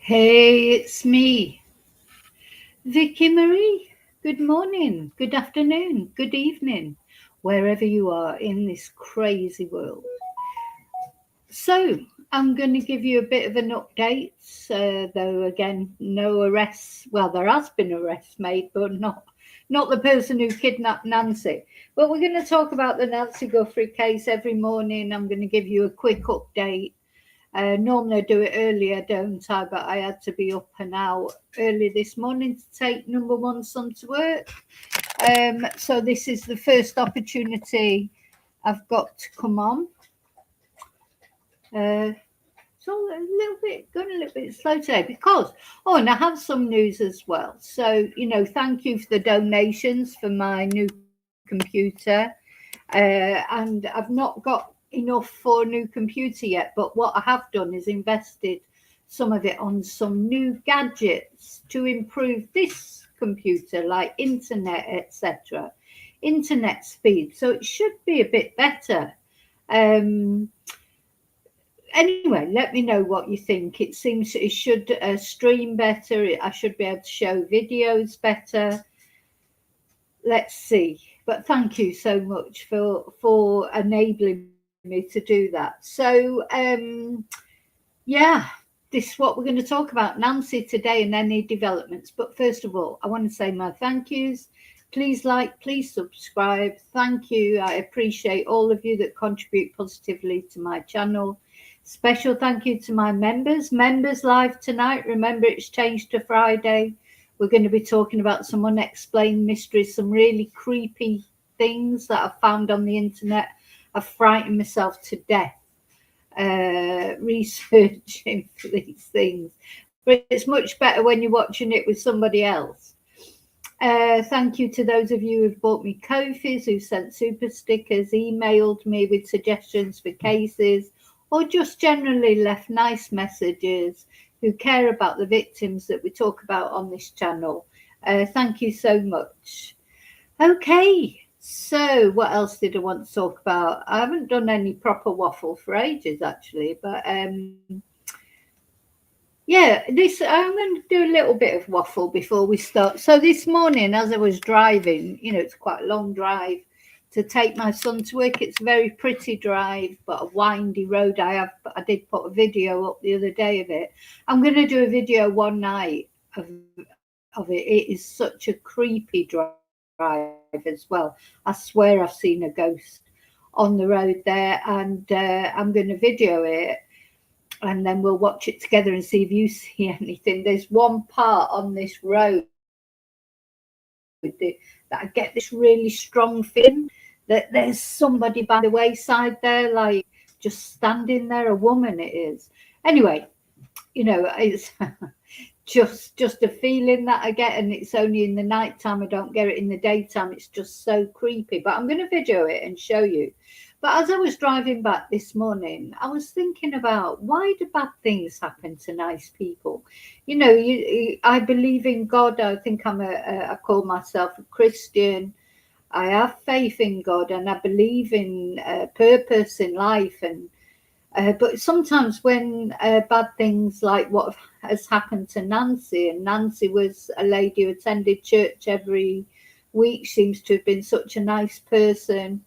Hey, it's me, Vicky Marie. Good morning, good afternoon, good evening, wherever you are in this crazy world. So, I'm going to give you a bit of an update, though again, no arrests. Well, there has been arrests made, but not the person who kidnapped Nancy. But we're going to talk about the Nancy Guthrie case every morning. I'm going to give you a quick update. Normally I do it earlier, don't I? But I had to be up and out early this morning to take number one son to work. So this is the first opportunity I've got to come on. Uh, so a little bit going a little bit slow today because and I have some news as well. So thank you for the donations for my new computer. And I've not got enough for a new computer yet, but what I have done is invested some of it on some new gadgets to improve this computer, like internet, etc., internet speed. So it should be a bit better. Um, anyway, let me know what you think. It seems it should stream better. I should be able to show videos better. Let's see. But thank you so much for enabling me to do that. Yeah, this is what we're going to talk about, Nancy, today, and any developments. But first of all, I want to say my thank yous. Please like, please subscribe. Thank you. I appreciate all of you that contribute positively to my channel. Special thank you to my members. Members live tonight. Remember, it's changed to Friday. We're going to be talking about some unexplained mysteries, some really creepy things that I've found on the internet. I've frightened myself to death researching for these things. But it's much better when you're watching it with somebody else. Thank you to those of you who've bought me Ko-fis, who sent super stickers, emailed me with suggestions for cases, or just generally left nice messages, who care about the victims that we talk about on this channel. Thank you so much. Okay, so what else did I want to talk about? I haven't done any proper waffle for ages, actually, but yeah, this I'm going to do a little bit of waffle before we start. So this morning, as I was driving, it's quite a long drive to take my son to work. It's a very pretty drive, but a windy road. I did put a video up the other day of it. I'm going to do a video one night of it. It is such a creepy drive as well. I swear I've seen a ghost on the road there, and I'm going to video it, and then we'll watch it together and see if you see anything. There's one part on this road that I get this really strong feeling that there's somebody by the wayside there, like just standing there, a woman it is. Anyway, it's just a feeling that I get, and it's only in the night time. I don't get it in the daytime. It's just so creepy. But I'm going to video it and show you. But as I was driving back this morning, I was thinking about, why do bad things happen to nice people? I believe in God. I think I call myself a Christian. I have faith in God, and I believe in purpose in life. And but sometimes when bad things like what has happened to Nancy, and Nancy was a lady who attended church every week, seems to have been such a nice person.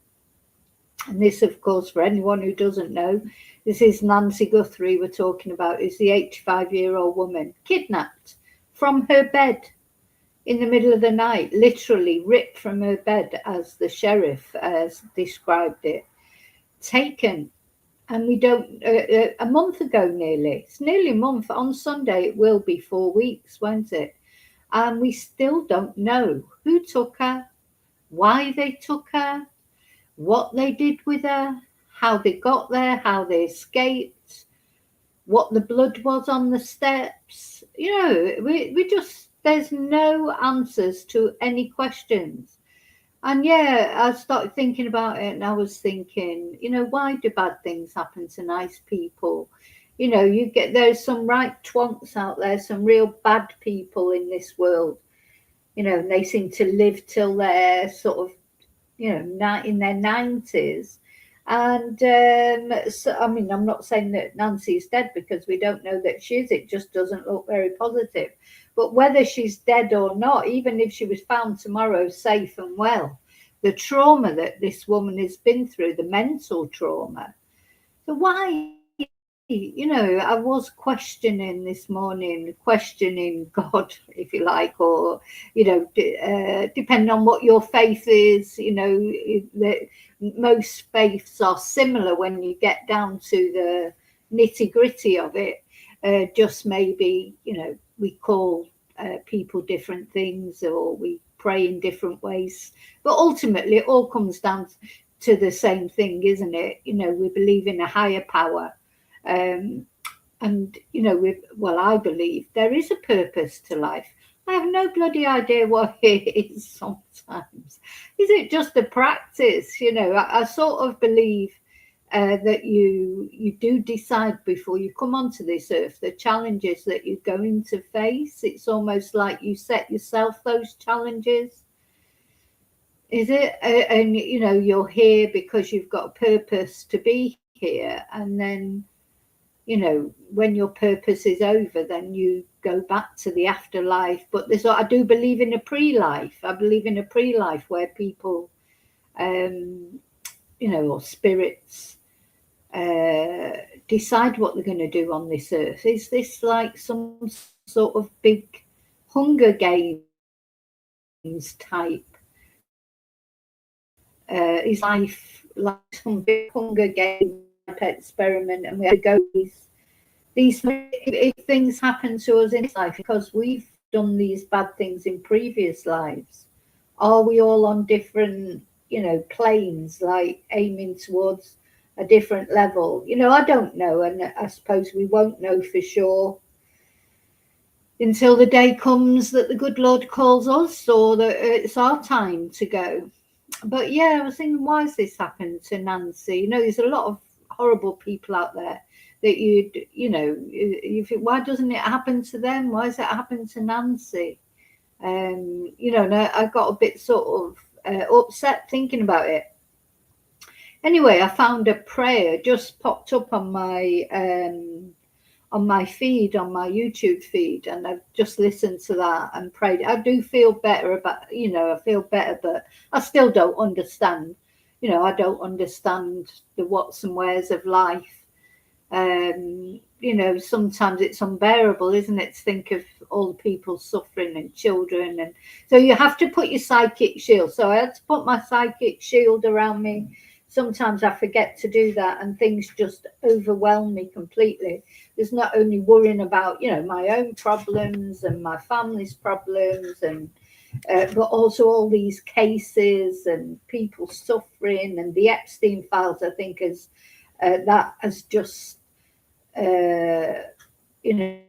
And this, of course, for anyone who doesn't know, this is Nancy Guthrie we're talking about, is the 85-year-old woman kidnapped from her bed in the middle of the night, literally ripped from her bed, as the sheriff described it, taken. And we don't, a month ago nearly, it's nearly a month. On Sunday, it will be 4 weeks, won't it? And we still don't know who took her, why they took her, what they did with her, how they got there, how they escaped, what the blood was on the steps. We just, there's no answers to any questions. And yeah, I started thinking about it, and I was thinking, why do bad things happen to nice people? There's some right twonks out there, some real bad people in this world, and they seem to live till they're sort of, in their 90s. And so, I mean, I'm not saying that Nancy is dead because we don't know that she is. It just doesn't look very positive. But whether she's dead or not, even if she was found tomorrow safe and well, the trauma that this woman has been through, the mental trauma. So why, I was questioning this morning, questioning God, if you like, or, depending on what your faith is, most faiths are similar when you get down to the nitty gritty of it. Just maybe, we call people different things or we pray in different ways. But ultimately, it all comes down to the same thing, isn't it? We believe in a higher power. Um, and, I believe there is a purpose to life. I have no bloody idea what it is sometimes. Is it just a practice? I sort of believe that you do decide before you come onto this earth the challenges that you're going to face. It's almost like you set yourself those challenges. Is it? And you're here because you've got a purpose to be here, and then when your purpose is over, then you go back to the afterlife. But I do believe in a pre-life. I believe in a pre-life where people, or spirits, decide what they're going to do on this earth. Is this like some sort of big Hunger Games type? Is life like some big Hunger Games type experiment, and we have to go these if things happen to us in this life because we've done these bad things in previous lives? Are we all on different, planes, like aiming towards a different level? I don't know, and I suppose we won't know for sure until the day comes that the good Lord calls us or that it's our time to go. But yeah, I was thinking, why has this happened to Nancy? There's a lot of horrible people out there that you think, why doesn't it happen to them? Why has it happened to Nancy? And I got a bit sort of upset thinking about it. Anyway, I found a prayer just popped up on my feed, on my YouTube feed, and I've just listened to that and prayed. I do feel better I feel better, but I still don't understand. I don't understand the what's and wheres of life. Sometimes it's unbearable, isn't it, to think of all the people suffering and children. And so you have to put your psychic shield. So I had to put my psychic shield around me. Sometimes I forget to do that and things just overwhelm me completely. There's not only worrying about, my own problems and my family's problems and but also all these cases and people suffering and the Epstein files, I think, that has just you know,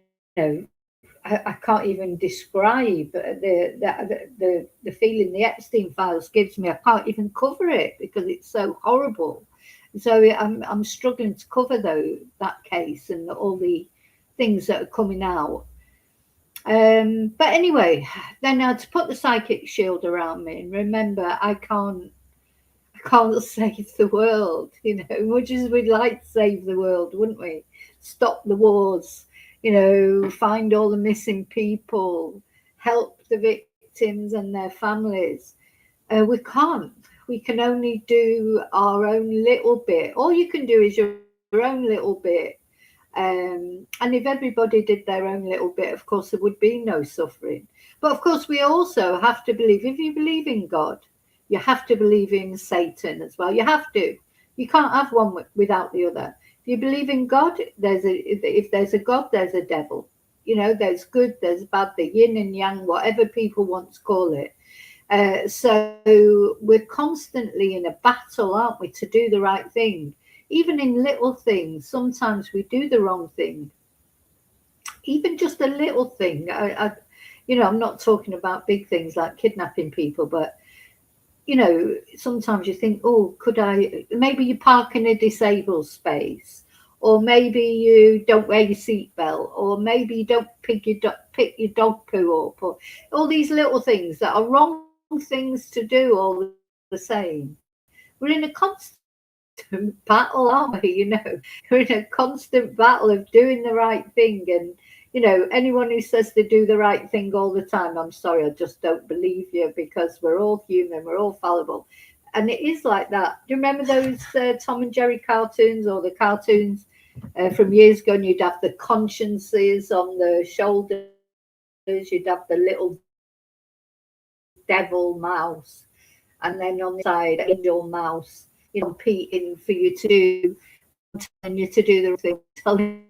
I can't even describe the feeling the Epstein files gives me. I can't even cover it because it's so horrible. So I'm struggling to cover that case and all the things that are coming out. But anyway, then I had to put the psychic shield around me and remember I can't save the world, much as we'd like to save the world, wouldn't we? Stop the wars, find all the missing people, help the victims and their families. We can't. We can only do our own little bit. All you can do is your own little bit. And if everybody did their own little bit, of course, there would be no suffering. But of course, we also have to believe, if you believe in God, you have to believe in Satan as well. You have to. You can't have one without the other. If you believe in God, if there's a God, there's a devil. There's good, there's bad, the yin and yang, whatever people want to call it. So we're constantly in a battle, aren't we, to do the right thing. Even in little things, sometimes we do the wrong thing. Even just a little thing. I'm not talking about big things like kidnapping people, but sometimes you think, oh, maybe you park in a disabled space, or maybe you don't wear your seatbelt, or maybe you don't pick your dog poo up, or all these little things that are wrong things to do all the same. We're in a constant battle, aren't we? We're in a constant battle of doing the right thing. And, anyone who says they do the right thing all the time, I'm sorry, I just don't believe you, because we're all human, we're all fallible. And it is like that. Do you remember those Tom and Jerry cartoons, or the cartoons from years ago? And you'd have the consciences on the shoulders, you'd have the little devil mouse, and then on the side, angel mouse, competing for you to do, telling you to do the thing.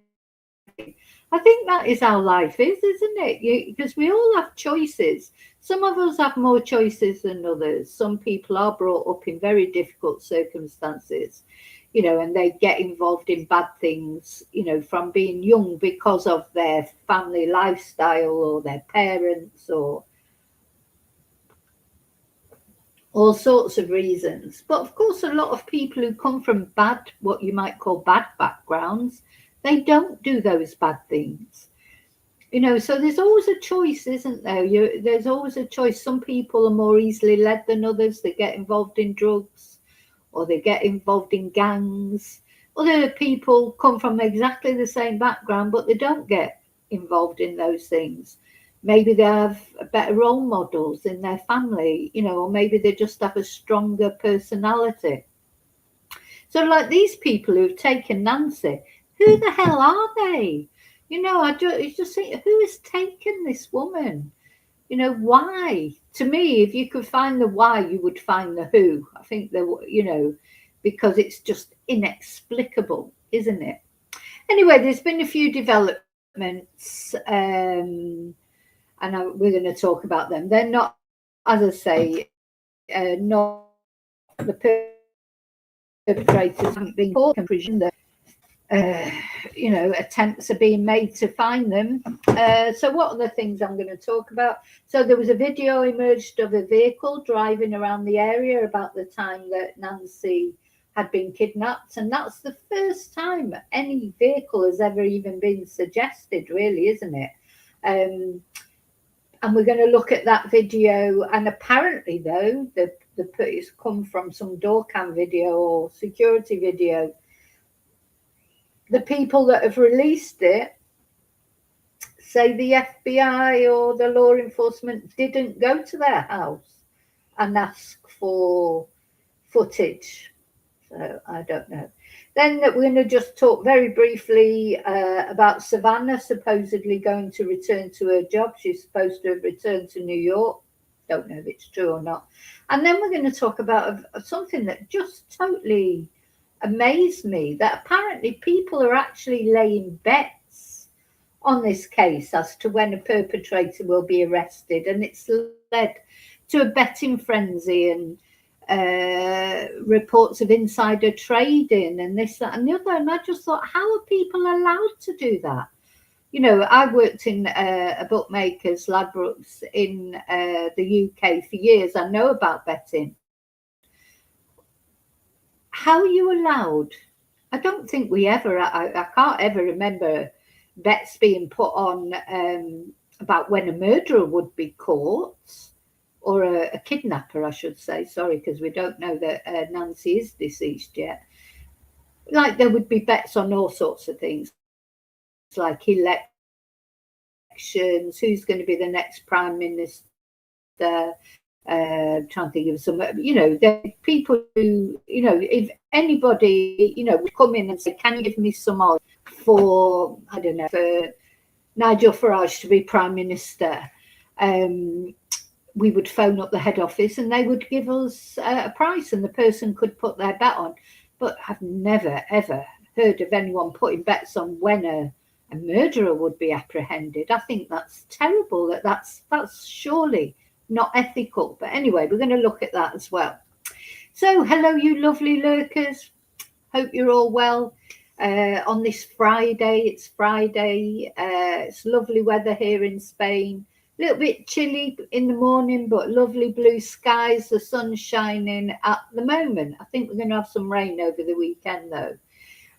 I think that is how life is, isn't it? Because we all have choices. Some of us have more choices than others. Some people are brought up in very difficult circumstances, and they get involved in bad things, from being young, because of their family lifestyle or their parents, or all sorts of reasons. But of course, a lot of people who come from bad, what you might call bad backgrounds, they don't do those bad things. So there's always a choice, isn't there? There's always a choice. Some people are more easily led than others. They get involved in drugs, or they get involved in gangs. Other people come from exactly the same background, but they don't get involved in those things. Maybe they have better role models in their family, or maybe they just have a stronger personality. So like these people who've taken Nancy, who the hell are they? I just think, who has taken this woman? Why? To me, if you could find the why, you would find the who. I think because it's just inexplicable, isn't it? Anyway, there's been a few developments, and we're going to talk about them. They're not, as I say, not the perpetrators haven't been caught in prison. Attempts are being made to find them. So what are the things I'm going to talk about? So there was a video emerged of a vehicle driving around the area about the time that Nancy had been kidnapped, and that's the first time any vehicle has ever even been suggested, really, isn't it? And we're going to look at that video. And apparently, though, it's come from some door cam video or security video. The people that have released it say the FBI or the law enforcement didn't go to their house and ask for footage. So I don't know. Then we're going to just talk very briefly about Savannah supposedly going to return to her job. She's supposed to have returned to New York. Don't know if it's true or not. And then we're going to talk about something that just totally amazed me, that apparently people are actually laying bets on this case as to when a perpetrator will be arrested, and it's led to a betting frenzy and reports of insider trading and this, that and the other. And I just thought, how are people allowed to do that? I worked in a bookmaker's, Ladbrokes, in the UK for years. I know about betting. How are you allowed? I don't think I can't ever remember bets being put on about when a murderer would be caught, or a kidnapper, I should say. Sorry, because we don't know that Nancy is deceased yet. Like, there would be bets on all sorts of things, like elections, who's going to be the next prime minister. Trying to think of some, the people who, if anybody, would come in and say, can you give me some odds for, I don't know, for Nigel Farage to be prime minister, we would phone up the head office and they would give us a price, and the person could put their bet on. But I've never, ever heard of anyone putting bets on when a murderer would be apprehended. I think that's terrible. That's surely not ethical. But anyway, we're going to look at that as well. So hello, you lovely lurkers. Hope you're all well on this Friday. It's Friday. It's lovely weather here in Spain. A little bit chilly in the morning, but lovely blue skies. The sun's shining at the moment. I think we're going to have some rain over the weekend, though.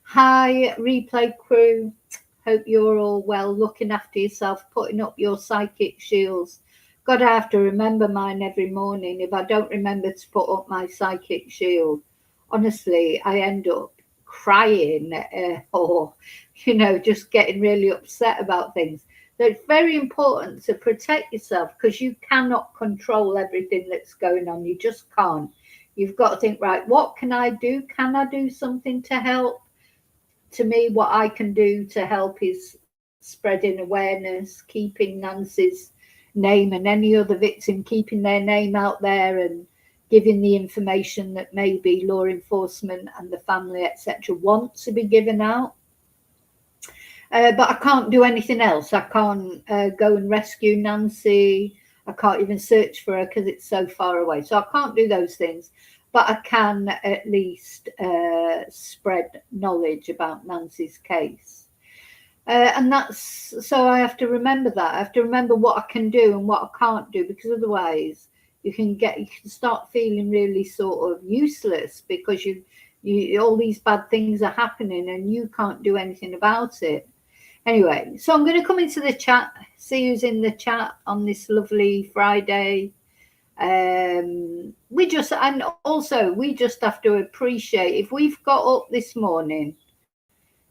Hi, replay crew. Hope you're all well, looking after yourself, putting up your psychic shields. God, I have to remember mine every morning. If I don't remember to put up my psychic shield, honestly, I end up crying or, just getting really upset about things. So it's very important to protect yourself because you cannot control everything that's going on. You just can't. You've got to think, right, what can I do? Can I do something to help? To me, what I can do to help is spreading awareness, keeping Nancy's name and any other victim, keeping their name out there and giving the information that maybe law enforcement and the family, etc., want to be given out. But I can't do anything else. I can't go and rescue Nancy. I can't even search for her because it's so far away. So I can't do those things. But I can at least spread knowledge about Nancy's case. And that's so I have to remember that. I have to remember what I can do and what I can't do, because otherwise you can start feeling really sort of useless because you all these bad things are happening and you can't do anything about it. Anyway, so I'm going to come into the chat, see who's in the chat on this lovely Friday. We just have to appreciate, if we've got up this morning,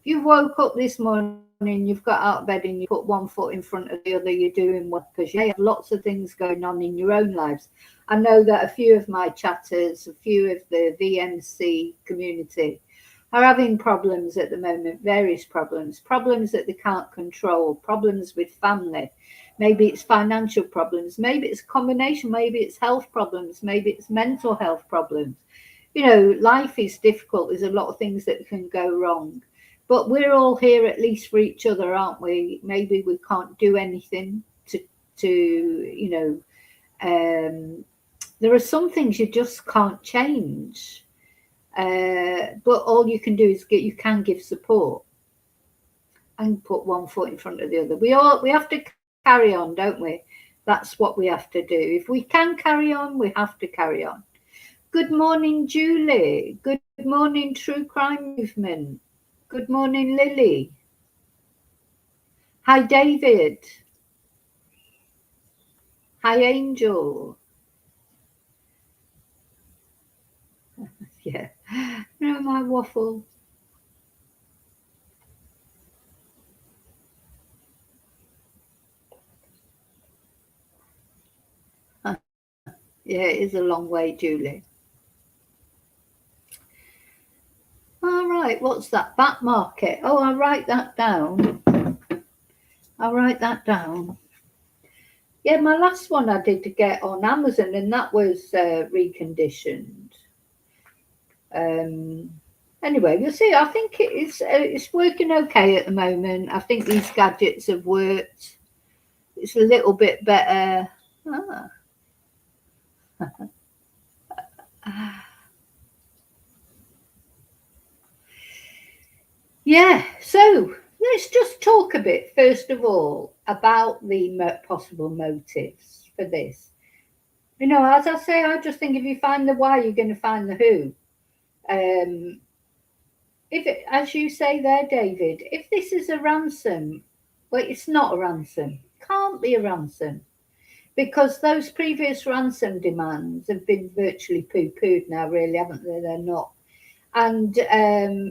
if you woke up this morning, you've got out of bed and you put one foot in front of the other, you're doing well, because you have lots of things going on in your own lives. I know that a few of my chatters, a few of the VMC community are having problems at the moment, various problems that they can't control, problems with family. Maybe it's financial problems, maybe it's a combination, maybe it's health problems, maybe it's mental health problems. Life is difficult. There's a lot of things that can go wrong. But we're all here at least for each other, aren't we? Maybe we can't do anything there are some things you just can't change. But all you can do is you can give support and put one foot in front of the other. We have to carry on, don't we? That's what we have to do. If we can carry on, we have to carry on. Good morning, Julie. Good morning, True Crime Movement. Good morning, Lily. Hi, David. Hi, Angel. Yeah, no, my waffle. Yeah, it is a long way, Julie. All right, what's that? Bat market. Oh, I'll write that down. Yeah, my last one I did to get on Amazon, and that was reconditioned. Anyway, you'll see. I think it's working okay at the moment. I think these gadgets have worked. It's a little bit better. Yeah, so let's just talk a bit, first of all, about the possible motives for this. As I say, I just think if you find the why, you're going to find the who. As you say there, David, if this is a ransom, well, it's not a ransom. Can't be a ransom, because those previous ransom demands have been virtually poo-pooed now, really, haven't they? They're not. And,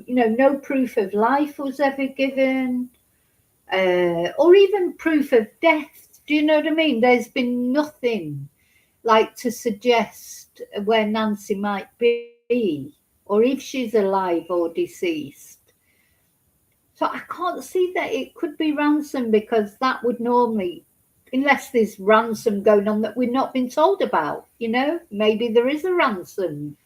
no proof of life was ever given, or even proof of death. Do you know what I mean? There's been nothing like to suggest where Nancy might be, or if she's alive or deceased. So I can't see that it could be ransom, because that would normally, unless there's ransom going on that we've not been told about, maybe there is a ransom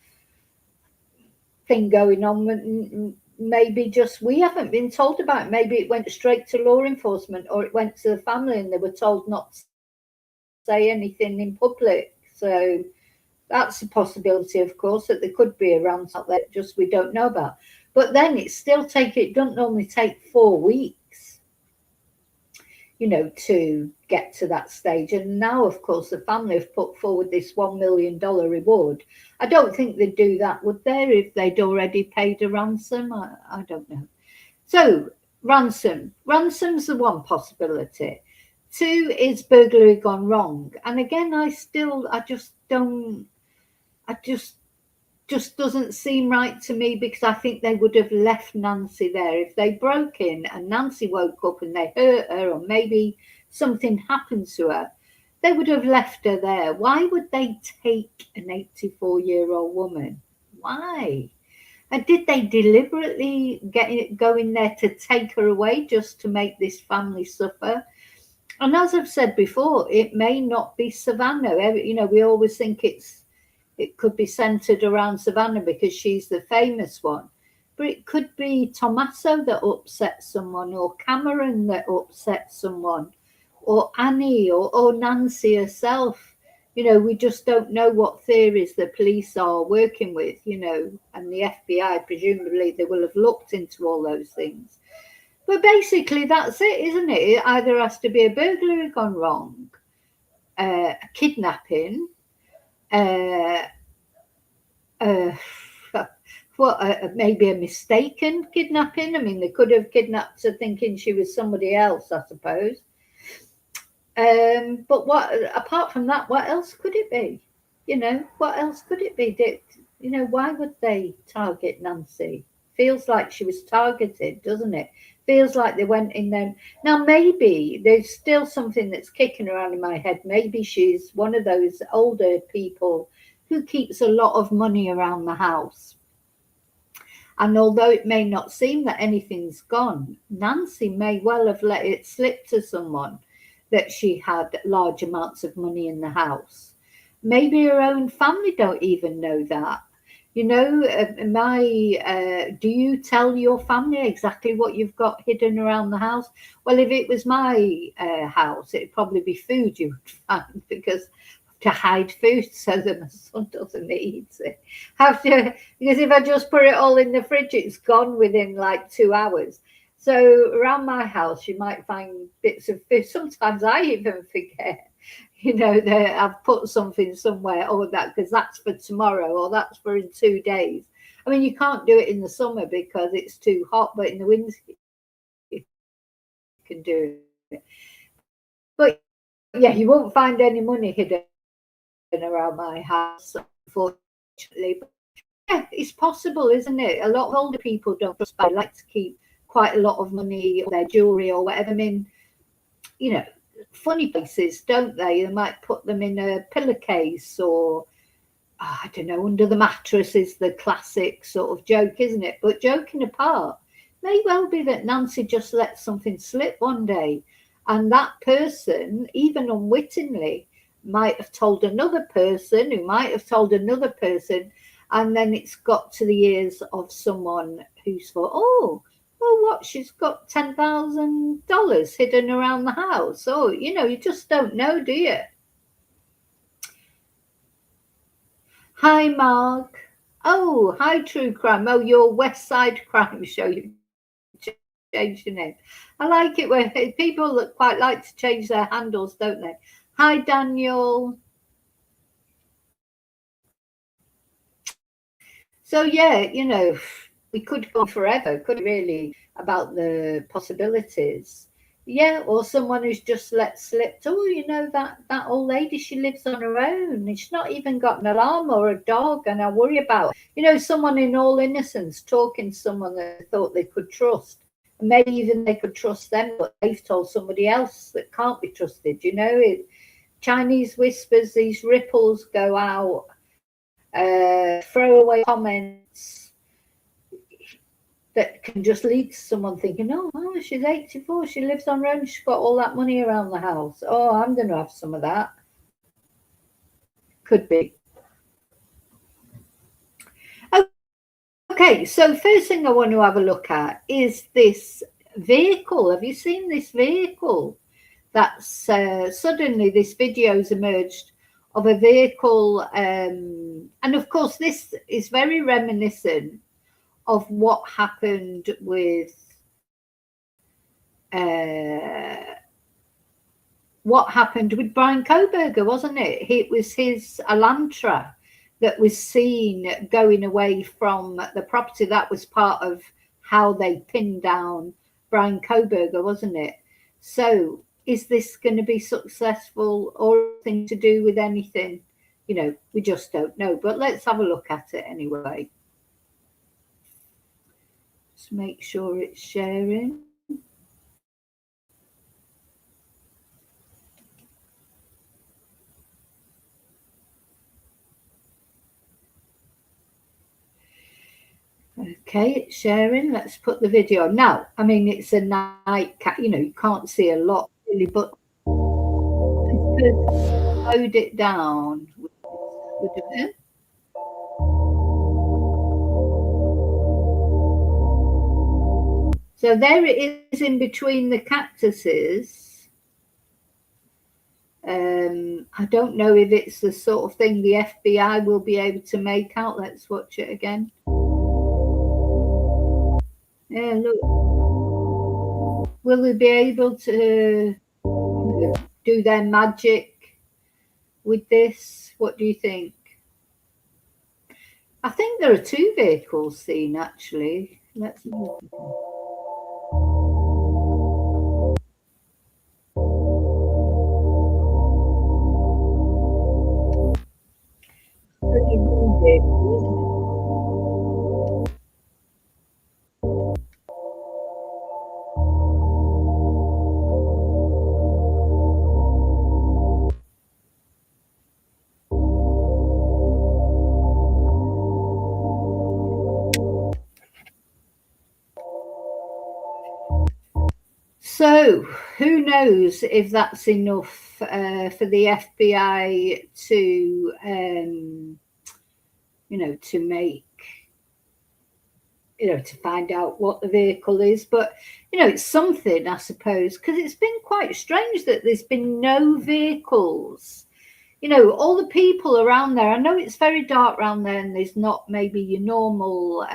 thing going on. Maybe just we haven't been told about it. Maybe it went straight to law enforcement, or it went to the family and they were told not to say anything in public. So that's a possibility, of course, that there could be a ransom out there just we don't know about. But then it doesn't normally take 4 weeks, to get to that stage. And now, of course, the family have put forward this $1 million reward. I don't think they'd do that, would they, if they'd already paid a ransom? I don't know. So ransom's the one possibility. 2 is burglary gone wrong. And again, I just just doesn't seem right to me, because I think they would have left Nancy there. If they broke in and Nancy woke up and they hurt her, or maybe something happened to her, they would have left her there. Why would they take an 84-year-old woman? Why? And did they deliberately go in there to take her away just to make this family suffer? And as I've said before, it may not be Savannah. We always think it could be centered around Savannah because she's the famous one. But it could be Tommaso that upset someone, or Cameron that upset someone, or Annie, or Nancy herself. We just don't know what theories the police are working with, and the FBI, presumably, they will have looked into all those things. But basically, that's it, isn't it? It either has to be a burglary gone wrong, a kidnapping, maybe a mistaken kidnapping. I mean, they could have kidnapped her thinking she was somebody else, I suppose. But apart from that, what else could it be? What else could it be? Why would they target Nancy? Feels like she was targeted, doesn't it? Feels like they went in there. Now, maybe there's still something that's kicking around in my head. Maybe she's one of those older people who keeps a lot of money around the house. And although it may not seem that anything's gone, Nancy may well have let it slip to someone that she had large amounts of money in the house. Maybe her own family don't even know that. Do you tell your family exactly what you've got hidden around the house? Well, if it was my house, it'd probably be food you would find, because to hide food so that my son doesn't eat it. Because if I just put it all in the fridge, it's gone within like 2 hours. So around my house, you might find bits of food. Sometimes I even forget, that I've put something somewhere, because that's for tomorrow, or that's for in 2 days. I mean, you can't do it in the summer because it's too hot, but in the winter, you can do it. But yeah, you won't find any money hidden around my house, unfortunately. But yeah, it's possible, isn't it? A lot of older people don't trust, but like to keep quite a lot of money, or their jewelry, or whatever. I mean, funny places, don't they? They might put them in a pillowcase, or I don't know, under the mattress is the classic sort of joke, isn't it? But joking apart, may well be that Nancy just let something slip one day, and that person, even unwittingly, might have told another person, who might have told another person, and then it's got to the ears of someone who's thought, what, she's got $10,000 hidden around the house. You just don't know, do you? Hi, Mark. Oh, hi, True Crime. Oh, your West Side Crime Show. You changed your name. I like it when people that quite like to change their handles, don't they? Hi, Daniel. So, yeah, we could go on forever, could really, about the possibilities. Yeah, or someone who's just let slip. That old lady, she lives on her own. And she's not even got an alarm or a dog, and I worry about, someone in all innocence talking to someone that they thought they could trust. And maybe even they could trust them, but they've told somebody else that can't be trusted. Chinese whispers, these ripples go out. Throwaway comments that can just lead to someone thinking, she's 84, she lives on her own, she's got all that money around the house. I'm going to have some of that. Could be. Okay, so first thing I want to have a look at is this vehicle. Have you seen this vehicle? That's suddenly this video's emerged of a vehicle, and of course this is very reminiscent of what happened with Brian Koberger, wasn't it? It was his Elantra that was seen going away from the property. That was part of how they pinned down Brian Koberger, wasn't it? So is this going to be successful, or anything to do with anything we just don't know. But let's have a look at it anyway. Just make sure it's sharing. Okay, it's sharing. Let's put the video. Now, I mean, it's a night cat, you can't see a lot really, but load it down with a bit. So there it is in between the cactuses. I don't know if it's the sort of thing the FBI will be able to make out. Let's watch it again. Yeah, look. Will they be able to do their magic with this? What do you think? I think there are two vehicles seen actually. Let's look. So, who knows if that's enough for the FBI to, to make, to find out what the vehicle is. But, it's something, I suppose, because it's been quite strange that there's been no vehicles. All the people around there, I know it's very dark around there and there's not maybe your normal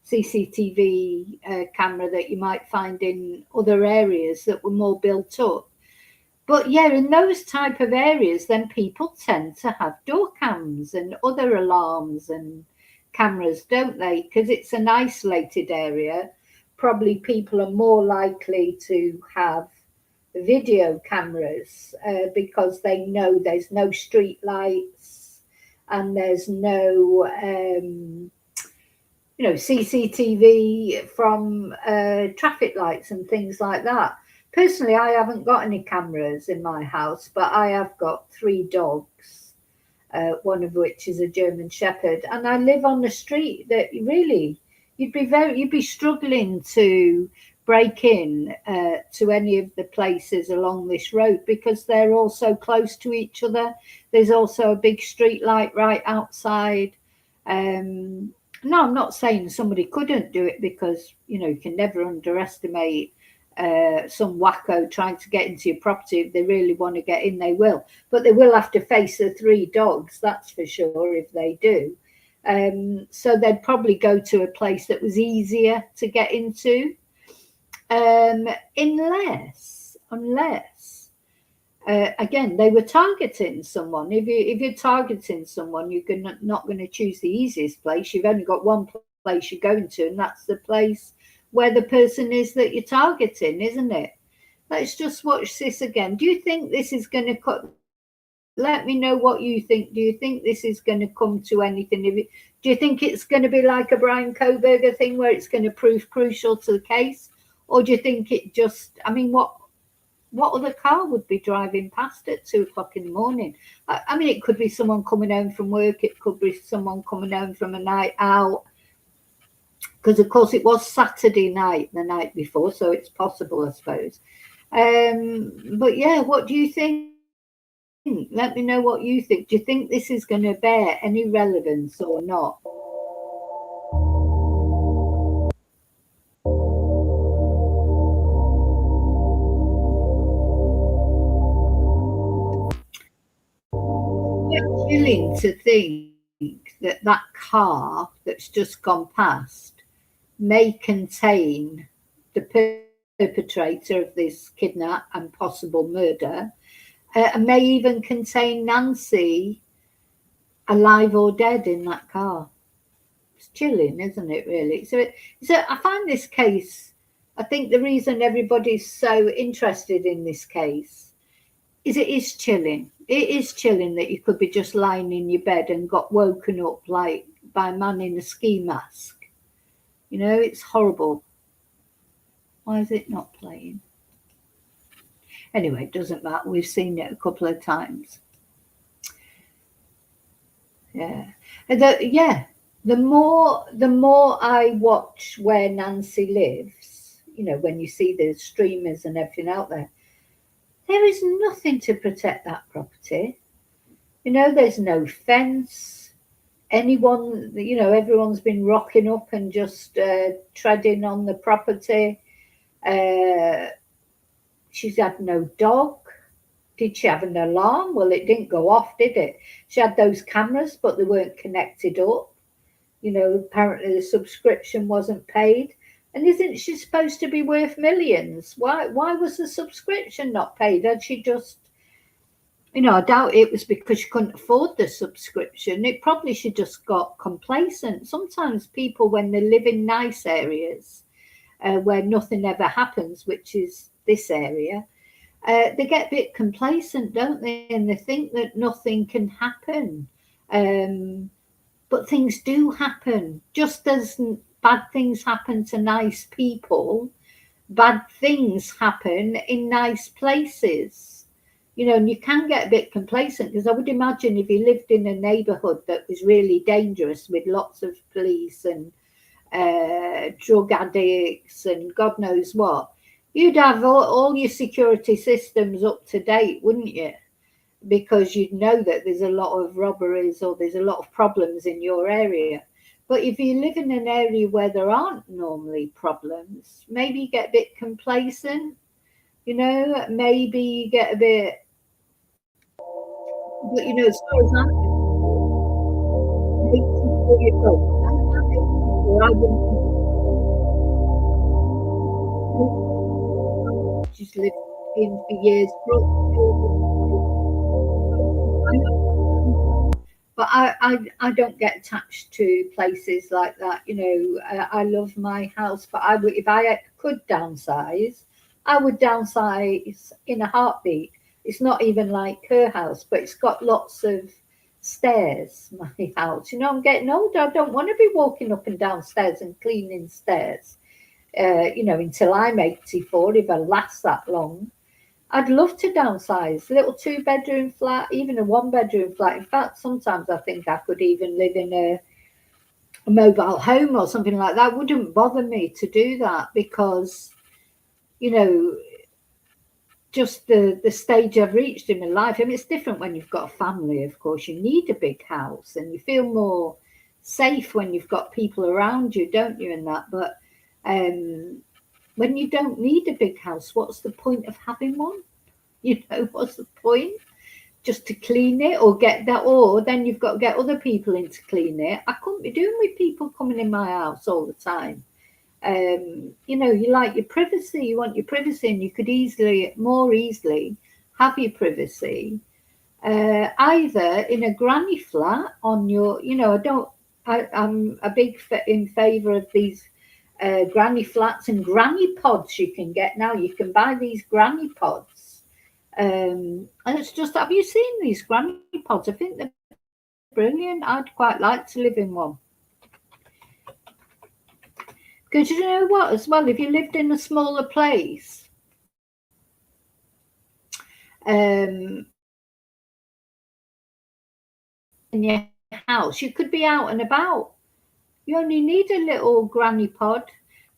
CCTV camera that you might find in other areas that were more built up. But yeah, in those type of areas, then people tend to have door cams and other alarms and cameras, don't they? Because it's an isolated area. Probably people are more likely to have video cameras because they know there's no street lights and there's no CCTV from traffic lights and things like that. Personally, I haven't got any cameras in my house, but I have got 3 dogs, one of which is a German Shepherd, and I live on the street that really you'd be struggling to break in to any of the places along this road because they're all so close to each other. There's also a big street light right outside. No, I'm not saying somebody couldn't do it because, you can never underestimate some wacko trying to get into your property. If they really want to get in, they will. But they will have to face the 3 dogs, that's for sure, if they do. So they'd probably go to a place that was easier to get into. Unless again, they were targeting someone. If you're targeting someone, you're not going to choose the easiest place. You've only got one place you're going to, and that's the place where the person is that you're targeting, isn't it? Let's just watch this again. Do you think this is going to cut? Let me know what you think. Do you think this is going to come to anything? Do you think it's going to be like a Brian Koberger thing where it's going to prove crucial to the case? Or do you think it just, I mean, what other car would be driving past at 2 o'clock in the morning? I mean, it could be someone coming home from work. It could be someone coming home from a night out. Because, of course, it was Saturday night, the night before, so it's possible, I suppose. But, yeah, what do you think? Let me know what you think. Do you think this is going to bear any relevance or not? It's chilling to think that car that's just gone past may contain the perpetrator of this kidnap and possible murder, and may even contain Nancy alive or dead in that car. It's chilling, isn't it, really? So I find this case, I think the reason everybody's so interested in this case it is chilling. It is chilling that you could be just lying in your bed and got woken up like by a man in a ski mask. You know, it's horrible. Why is it not playing? Anyway, it doesn't matter. We've seen it a couple of times. Yeah. Yeah. The more I watch where Nancy lives, you know, when you see the streamers and everything out there is nothing to protect that property. You know, there's no fence. Anyone, you know, everyone's been rocking up and just treading on the property. Uh, she's had no dog. Did she have an alarm? Well, it didn't go off, did it? She had those cameras, but they weren't connected up. You know, apparently the subscription wasn't paid. And isn't she supposed to be worth millions? Why was the subscription not paid? Had she just, you know, I doubt it was because she couldn't afford the subscription. It probably she just got complacent. Sometimes people, when they live in nice areas where nothing ever happens, which is this area, they get a bit complacent, don't they? And they think that nothing can happen. But things do happen. Just as bad things happen to nice people, bad things happen in nice places. You know, and you can get a bit complacent because I would imagine if you lived in a neighbourhood that was really dangerous with lots of police and drug addicts and God knows what, you'd have all your security systems up to date, wouldn't you? Because you'd know that there's a lot of robberies or there's a lot of problems in your area. But if you live in an area where there aren't normally problems, maybe you get a bit complacent, you know, maybe you get a bit, but you know, as far as I'm 84 years old, I'm 84, I wouldn't just live in for years, but I don't get attached to places like that. You know, I love my house, but I would, if I could downsize, I would downsize in a heartbeat. It's not even like her house, but it's got lots of stairs, my house. You know, I'm getting older. I don't want to be walking up and down stairs and cleaning stairs, you know, until I'm 84, if I last that long. I'd love to downsize, little 2-bedroom flat, even a 1-bedroom flat. In fact, sometimes I think I could even live in a mobile home or something like that. It wouldn't bother me to do that because, you know, just the stage I've reached in my life. I mean, it's different when you've got a family, of course. You need a big house and you feel more safe when you've got people around you, don't you, in that? But when you don't need a big house, what's the point of having one? You know, what's the point? Just to clean it or get that, or then you've got to get other people in to clean it. I couldn't be doing with people coming in my house all the time. You know, you like your privacy, you want your privacy, and you could more easily have your privacy either in a granny flat on your, you know, I'm a big in favour of these granny flats and granny pods you can get now. You can buy these granny pods. And it's just, have you seen these granny pods? I think they're brilliant. I'd quite like to live in one. Because you know what, as well, if you lived in a smaller place, in your house, you could be out and about. You only need a little granny pod.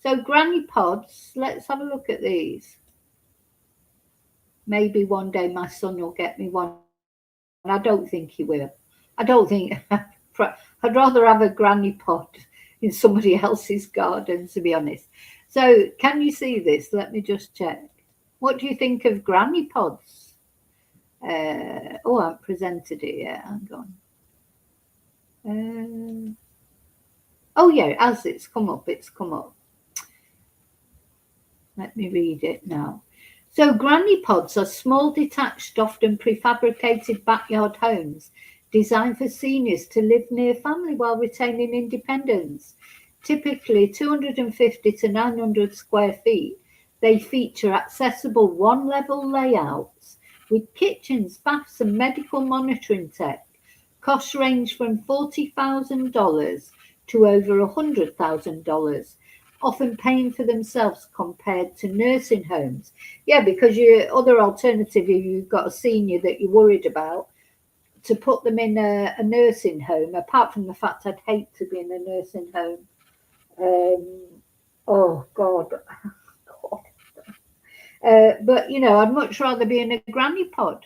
So granny pods, let's have a look at these. Maybe one day my son will get me one. I don't think he will. I don't think, I'd rather have a granny pod in somebody else's garden, to be honest. So can you see this? Let me just check. What do you think of granny pods? Oh, I haven't presented it yet. Hang on. Oh yeah, as it's come up, it's come up. Let me read it now. So granny pods are small, detached, often prefabricated backyard homes designed for seniors to live near family while retaining independence. Typically 250 to 900 square feet, they feature accessible one-level layouts with kitchens, baths, and medical monitoring tech. Costs range from $40,000 to over $100,000, often paying for themselves compared to nursing homes. Yeah, because your other alternative, if you've got a senior that you're worried about, to put them in a nursing home, apart from the fact I'd hate to be in a nursing home. Oh, God. But, you know, I'd much rather be in a granny pod.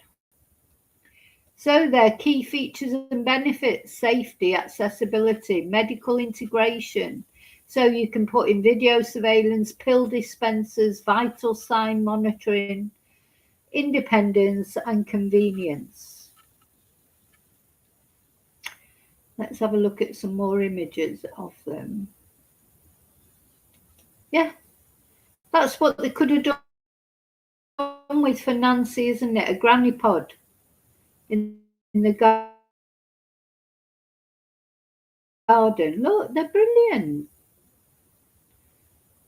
So their key features and benefits: safety, accessibility, medical integration. So you can put in video surveillance, pill dispensers, vital sign monitoring, independence and convenience. Let's have a look at some more images of them. Yeah, that's what they could have done with for Nancy, isn't it? A granny pod in the garden. Look, they're brilliant.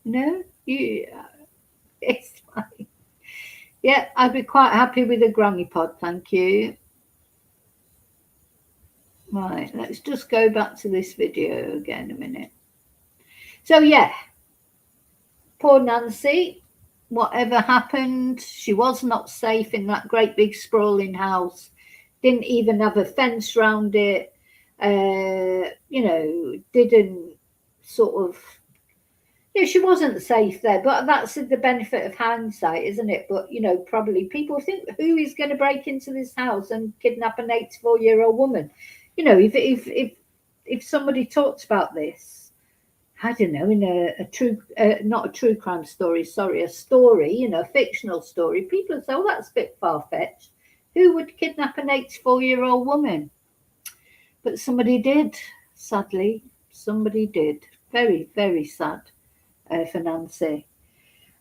No, it's fine. Yeah, I'd be quite happy with a granny pod, thank you. Right, let's just go back to this video again a minute. So yeah, poor Nancy, whatever happened, she was not safe in that great big sprawling house. Didn't even have a fence round it. You know, didn't sort of, yeah, she wasn't safe there, but that's the benefit of hindsight, isn't it? But, you know, probably people think, who is going to break into this house and kidnap an 84-year-old woman? You know, if somebody talked about this, I don't know, in a true, not a true crime story, sorry, a story, you know, a fictional story, people would say, oh, that's a bit far-fetched. Who would kidnap an 84-year-old woman? But somebody did, sadly. Somebody did. Very, very sad. For Nancy.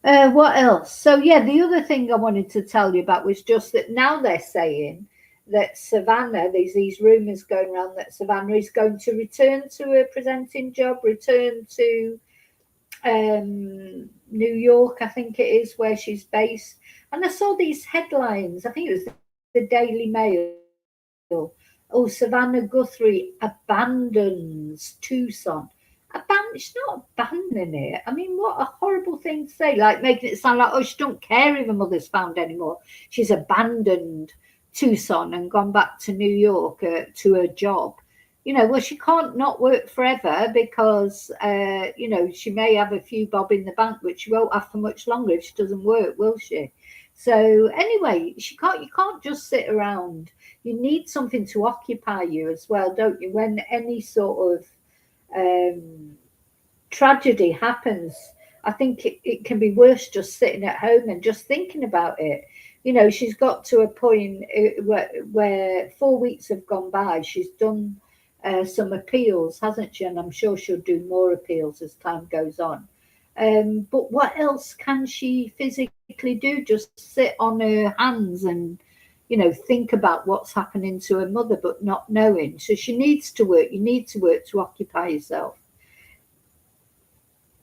What else? So yeah, the other thing I wanted to tell you about was just that now they're saying that Savannah, there's these rumours going around that Savannah is going to return to her presenting job, return to New York, I think it is, where she's based. And I saw these headlines, I think it was the Daily Mail. Oh, Savannah Guthrie abandons Tucson. She's not abandoning it. I mean, what a horrible thing to say, like making it sound like, oh, she don't care if her mother's found anymore. She's abandoned Tucson and gone back to New York to her job. You know, well, she can't not work forever because, you know, she may have a few bob in the bank, but she won't have for much longer if she doesn't work, will she? So anyway, you can't just sit around. You need something to occupy you as well, don't you? When any sort of tragedy happens, I think it can be worse just sitting at home and just thinking about it. You know, she's got to a point where 4 weeks have gone by. She's done some appeals, hasn't she? And I'm sure she'll do more appeals as time goes on. But what else can she physically do? Just sit on her hands and, you know, think about what's happening to her mother, but not knowing. So she needs to work. You need to work to occupy yourself.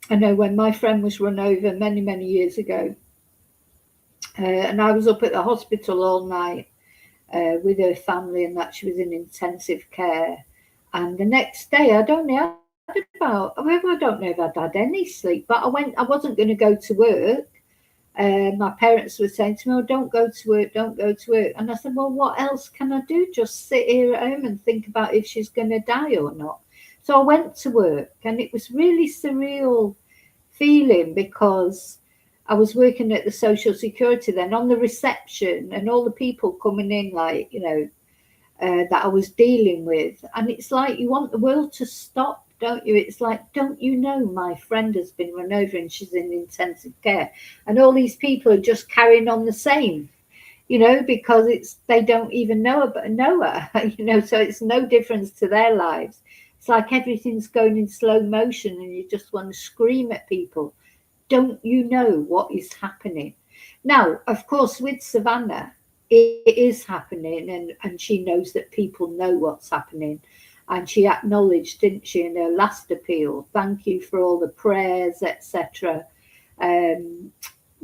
I know when my friend was run over many, many years ago, and I was up at the hospital all night with her family, and that she was in intensive care. And the next day, I don't know if I'd had any sleep, but I wasn't going to go to work. My parents were saying to me, oh, don't go to work, don't go to work. And I said, well, what else can I do? Just sit here at home and think about if she's going to die or not. So I went to work, and it was really surreal feeling because I was working at the Social Security then on the reception, and all the people coming in, like, you know, that I was dealing with. And it's like you want the world to stop, don't you? It's like, don't you know my friend has been run over and she's in intensive care, and all these people are just carrying on the same, you know, because they don't even know her, you know, so it's no difference to their lives. It's like everything's going in slow motion and you just want to scream at people. Don't you know what is happening? Now, of course, with Savannah, it is happening, and she knows that people know what's happening. And she acknowledged, didn't she, in her last appeal, thank you for all the prayers, etc.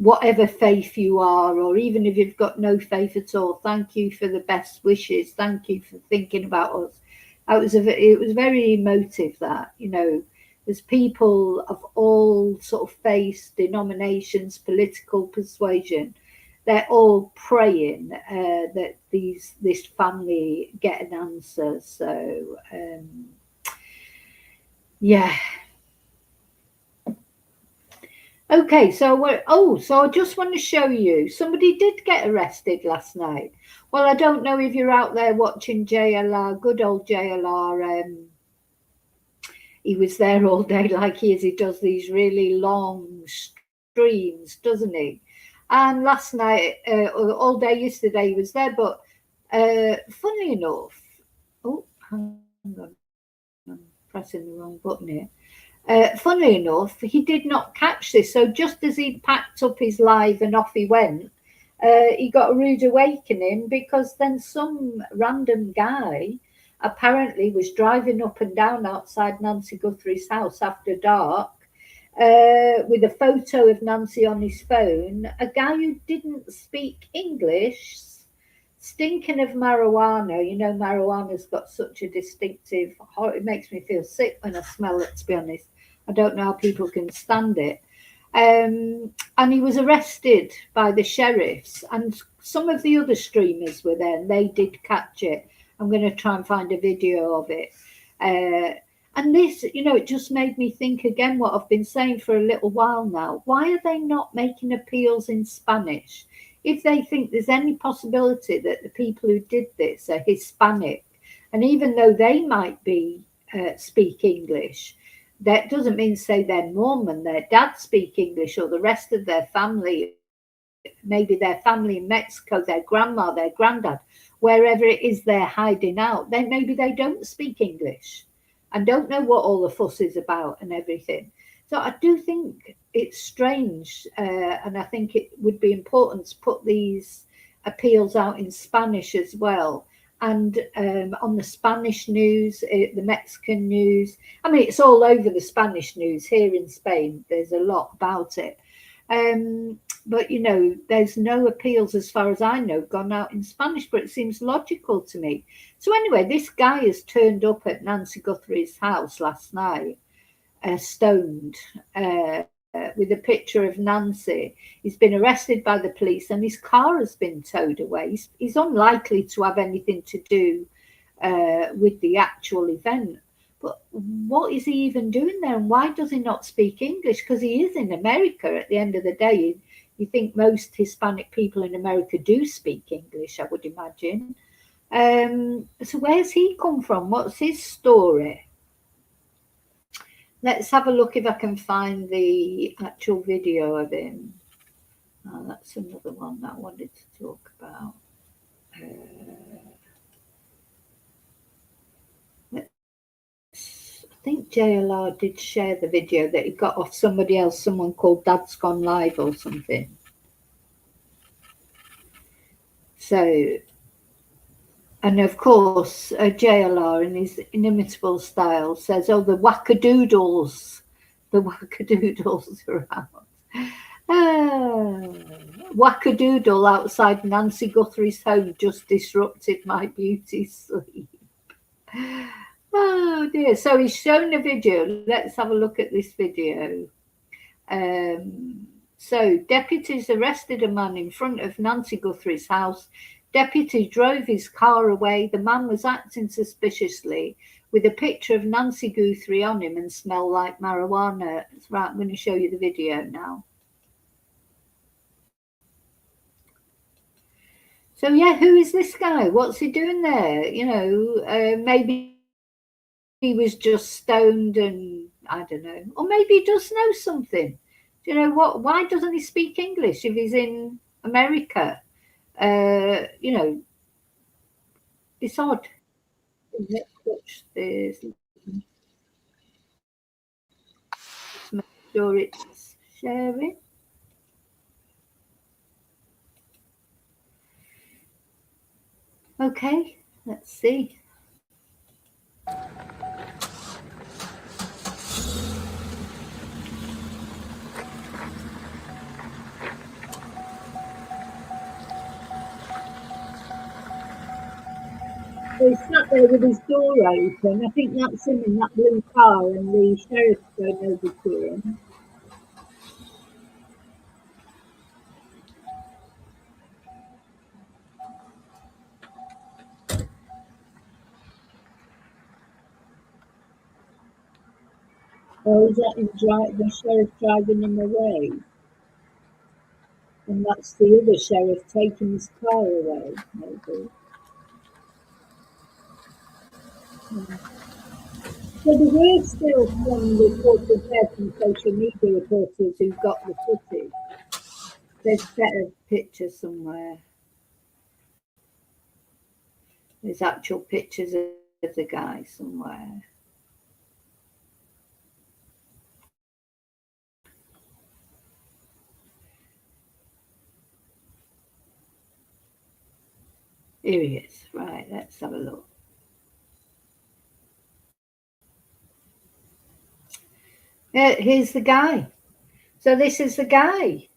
whatever faith you are, or even if you've got no faith at all, thank you for the best wishes. Thank you for thinking about us. It was very emotive that, you know, there's people of all sort of faiths, denominations, political persuasion. They're all praying that this family get an answer. So yeah. Okay, so so I just want to show you. Somebody did get arrested last night. Well, I don't know if you're out there watching JLR, good old JLR. He was there all day like he is. He does these really long streams, doesn't he? And last night, all day yesterday, he was there. But funnily enough, oh, hang on, I'm pressing the wrong button here. Funnily enough, he did not catch this. So just as he packed up his life and off he went, he got a rude awakening, because then some random guy apparently was driving up and down outside Nancy Guthrie's house after dark with a photo of Nancy on his phone. A guy who didn't speak English, stinking of marijuana. You know, marijuana's got such a distinctive, it makes me feel sick when I smell it, to be honest. I don't know how people can stand it. And he was arrested by the sheriffs, and some of the other streamers were there, and they did catch it. I'm going to try and find a video of it. And this, you know, it just made me think again what I've been saying for a little while now. Why are they not making appeals in Spanish? If they think there's any possibility that the people who did this are Hispanic, and even though they might be speak English, that doesn't mean say their mum and their dad speak English, or the rest of their family, maybe their family in Mexico, their grandma, their granddad, wherever it is they're hiding out, then maybe they don't speak English and don't know what all the fuss is about and everything. So I do think it's strange, and I think it would be important to put these appeals out in Spanish as well. And on the Spanish news, the Mexican news. I mean, it's all over the Spanish news here in Spain. There's a lot about it. But, you know, there's no appeals, as far as I know, gone out in Spanish, but it seems logical to me. So anyway, this guy has turned up at Nancy Guthrie's house last night, stoned, with a picture of Nancy. He's been arrested by the police, and his car has been towed away. He's unlikely to have anything to do with the actual event. But what is he even doing there, and why does he not speak English? Because he is in America at the end of the day. You think most Hispanic people in America do speak English, I would imagine. So where's he come from? What's his story? Let's have a look if I can find the actual video of him. Oh, that's another one that I wanted to talk about. I think JLR did share the video that he got off somebody else, someone called Dad's Gone Live or something. So, and of course, JLR in his inimitable style says, oh, the wackadoodles are out. Wackadoodle outside Nancy Guthrie's home just disrupted my beauty sleep. Oh dear. So he's shown a video. Let's have a look at this video. So deputies arrested a man in front of Nancy Guthrie's house. Deputy drove his car away. The man was acting suspiciously with a picture of Nancy Guthrie on him and smelled like marijuana. Right, I'm going to show you the video now. So yeah, who is this guy? What's he doing there? You know, maybe he was just stoned, and I don't know, or maybe he does know something. You know what? Why doesn't he speak English if he's in America? You know, it's odd. Let's watch this. Make sure it's sharing. Okay, let's see. He's sat there with his door open. I think that's him in that blue car, and the sheriff's going over to him. Or is that him the sheriff driving him away? And that's the other sheriff taking his car away, maybe. So there were still some reporters there from social media reporters who got the footage. There's a better picture somewhere. There's actual pictures of the guy somewhere. Here he is. Right, let's have a look. Here's the guy. So this is the guy.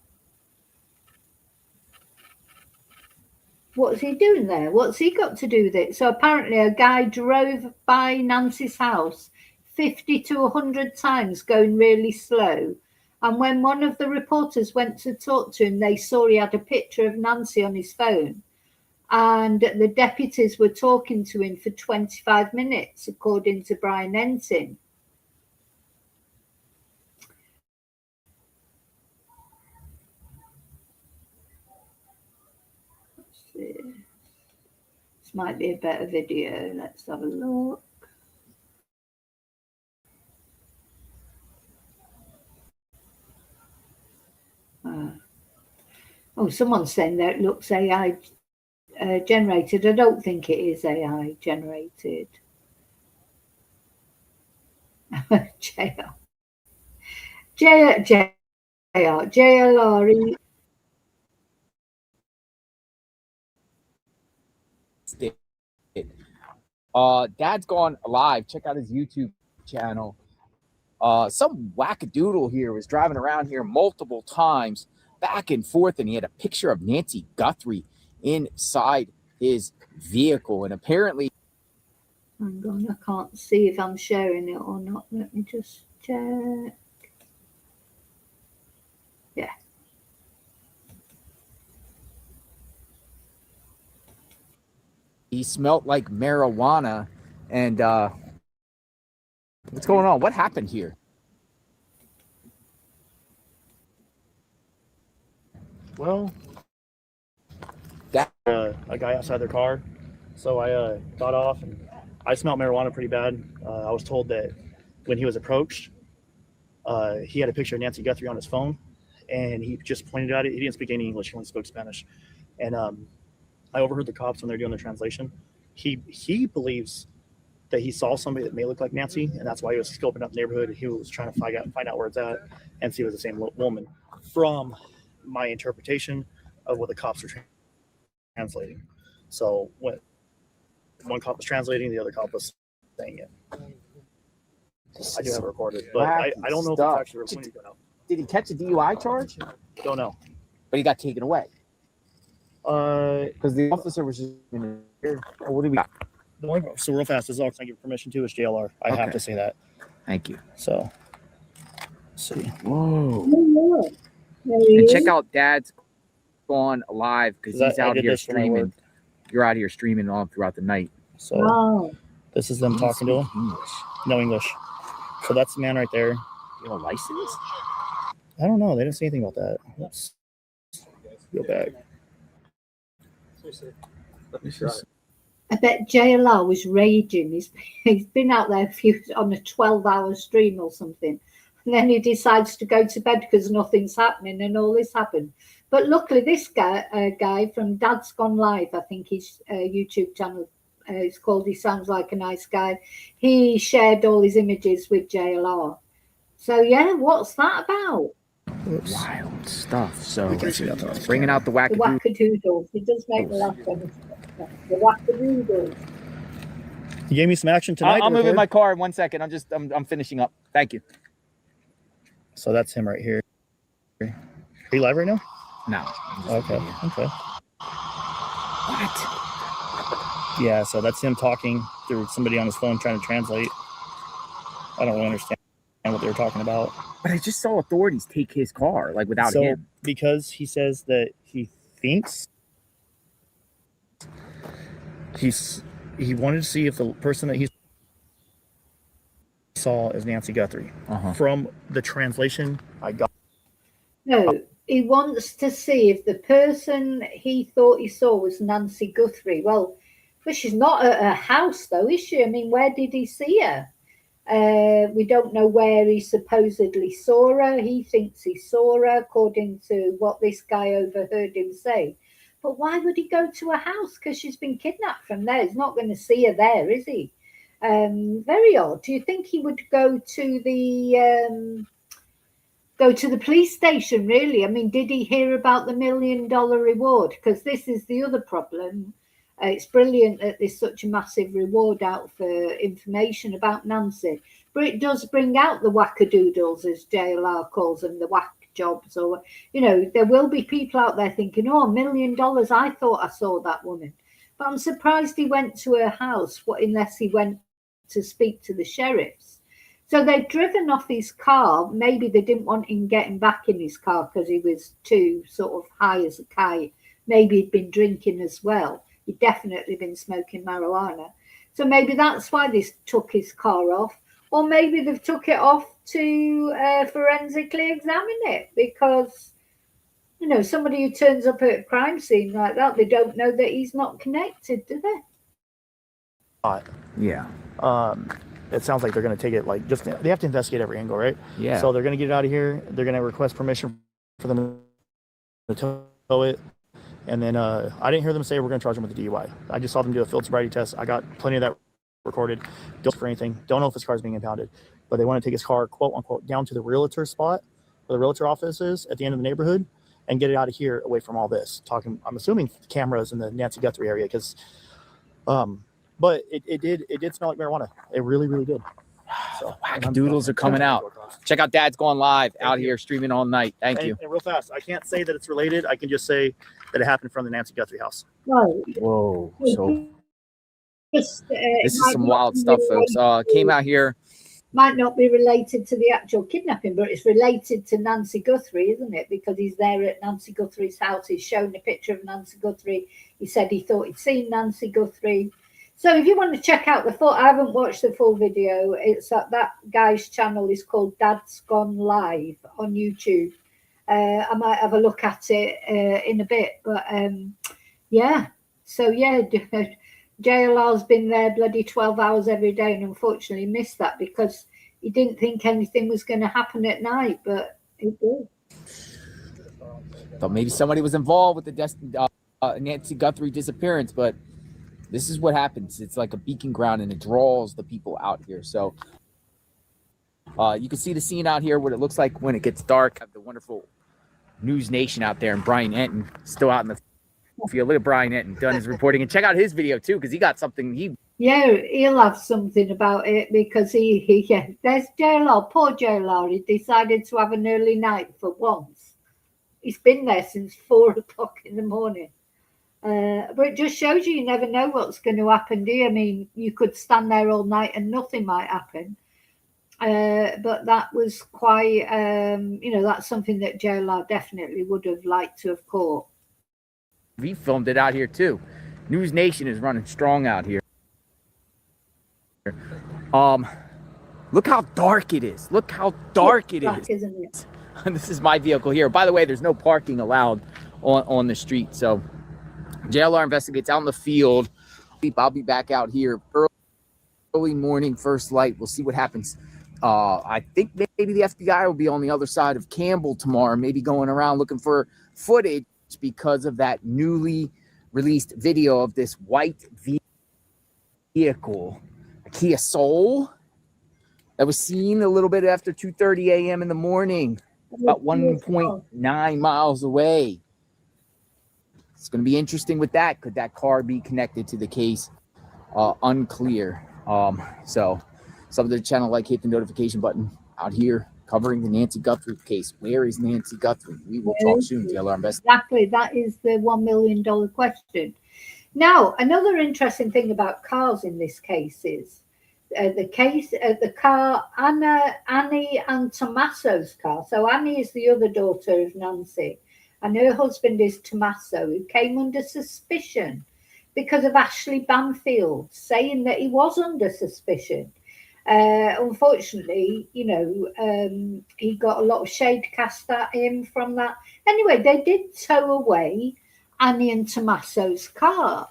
What's he doing there? What's he got to do with it? So apparently a guy drove by Nancy's house 50 to 100 times going really slow. And when one of the reporters went to talk to him, they saw he had a picture of Nancy on his phone. And the deputies were talking to him for 25 minutes, according to Brian Ensign. Let's see. This might be a better video. Let's have a look. Oh, someone's saying that it looks AI generated. I don't think it is AI generated. JLR. Dad's gone live. Check out his YouTube channel. Some wackadoodle here was driving around here multiple times, back and forth, and he had a picture of Nancy Guthrie inside his vehicle. And apparently, hang on, I can't see if I'm sharing it or not. Let me just check. Yeah. he smelled like marijuana. And what's going on? What happened here? Well, a guy outside their car. So I got off and I smelled marijuana pretty bad. I was told that when he was approached, he had a picture of Nancy Guthrie on his phone, and he just pointed at it. He didn't speak any English. He only spoke Spanish. And I overheard the cops when they're doing the translation. He believes that he saw somebody that may look like Nancy, and that's why he was scoping out the neighborhood. He was trying to find out where it's at and see if it was the same woman. From my interpretation of what the cops were translating. So when one cop was translating, the other cop was saying it. I do have it recorded, but I don't know if it's actually recorded. Did he catch a DUI charge? Don't know. But he got taken away. Because the officer was just in here. Oh, what do we got? So real fast, this is all I give permission to is JLR. I have to say that. Thank you. So, let's see. Whoa. And check out Dad's Gone Live because he's out here streaming. You're out here streaming all throughout the night. So this is them talking to him. No English. So that's the man right there. You have a license? I don't know. They didn't say anything about that. Let's go back. I bet JLR was raging. He's been out there on a 12-hour stream or something. And then he decides to go to bed because nothing's happening and all this happened. But luckily this guy from Dad's Gone Live, I think his YouTube channel is called He Sounds Like a Nice Guy. He shared all his images with JLR. So yeah, what's that about? Wild stuff. So bringing out the wackadoodles. The wackadoodles. It does make me laugh when it's the wackadoodles. You gave me some action tonight. I'll move in my car in 1 second. I'm finishing up. Thank you. So that's him right here. Are you live right now? No. Okay. What? Yeah, so that's him talking through somebody on his phone trying to translate. I don't really understand what they were talking about. But I just saw authorities take his car, like without So, him. because he says that he thinks he wanted to see if the person that he saw is Nancy Guthrie. From the translation I got. No, he wants to see if the person he thought he saw was Nancy Guthrie. Well, but she's not at her house, though, is she? I mean, where did he see her? We don't know where he supposedly saw her. He thinks he saw her, according to what this guy overheard him say. But why would he go to a house? Because she's been kidnapped from there. He's not going to see her there, is he? Very odd. Do you think he would go to the police station, really? I mean, did he hear about the $1 million reward? Because this is the other problem. It's brilliant that there's such a massive reward out for information about Nancy, but it does bring out the wackadoodles, as JLR calls them, the whack jobs, or, you know, there will be people out there thinking, oh, $1 million, I thought I saw that woman. But I'm surprised he went to her house, unless he went to speak to the sheriffs. So they've driven off his car. Maybe they didn't want him getting back in his car because he was too sort of high as a kite. Maybe he'd been drinking as well. He'd definitely been smoking marijuana. So maybe that's why they took his car off. Or maybe they've took it off to forensically examine it, because, you know, somebody who turns up at a crime scene like that, they don't know that he's not connected, do they? Yeah. It sounds like they're going to take it, like, just, they have to investigate every angle, right? Yeah. So they're going to get it out of here. They're going to request permission for them to tow it. And then I didn't hear them say we're going to charge him with a DUI. I just saw them do a field sobriety test. I got plenty of that recorded. Don't for anything. Don't know if his car is being impounded. But they want to take his car, quote unquote, down to the realtor spot where the realtor office is at the end of the neighborhood and get it out of here, away from all this. Talking, I'm assuming cameras in the Nancy Guthrie area, because but it did smell like marijuana. It really, really did. So Wackadoodles are coming out. Check out Dad's Gone Live out here streaming all night. Thank you. And real fast, I can't say that it's related. I can just say that it happened from the Nancy Guthrie house. Right. Whoa. So this is some wild stuff, folks. Came out here. Might not be related to the actual kidnapping, but it's related to Nancy Guthrie, isn't it? Because he's there at Nancy Guthrie's house. He's shown a picture of Nancy Guthrie. He said he thought he'd seen Nancy Guthrie. So if you want to check out the full, I haven't watched the full video. It's at that guy's channel is called Dad's Gone Live on YouTube. I might have a look at it in a bit, but yeah. So yeah, JLR's been there bloody 12 hours every day, and unfortunately missed that because he didn't think anything was going to happen at night, but it did. Thought maybe somebody was involved with the Nancy Guthrie disappearance, but this is what happens. It's like a beacon ground, and it draws the people out here. So you can see the scene out here, what it looks like when it gets dark. Have the wonderful News Nation out there, and Brian Enton still out in the field. Look at Brian Enton done his reporting, and check out his video too, because he got something. Yeah, he'll have something about it, because yeah, there's JLR, poor JLR. He decided to have an early night for once. He's been there since 4 o'clock in the morning. But it just shows you never know what's going to happen, do you? I mean, you could stand there all night and nothing might happen. But that was quite, that's something that JLR definitely would have liked to have caught. We filmed it out here too. News Nation is running strong out here. Look how dark it is. Look how dark it is. Isn't it? This is my vehicle here. By the way, there's no parking allowed on the street. So JLR investigates out in the field. I'll be back out here early morning, first light. We'll see what happens. I think maybe the FBI will be on the other side of Campbell tomorrow, maybe going around looking for footage because of that newly released video of this white vehicle, a Kia Soul, that was seen a little bit after 2:30 a.m. in the morning, about 1.9 miles away. It's going to be interesting with that. Could that car be connected to the case? Unclear. So sub to the channel, like, hit the notification button. Out here covering the Nancy Guthrie case. Where is Nancy Guthrie? We will talk soon. JLR Invest. Exactly. That is the $1 million question. Now, another interesting thing about cars in this case is the car, Annie and Tommaso's car. So Annie is the other daughter of Nancy, and her husband is Tommaso, who came under suspicion because of Ashley Banfield saying that he was under suspicion. Unfortunately, he got a lot of shade cast at him from that. Anyway, they did tow away Annie and Tommaso's car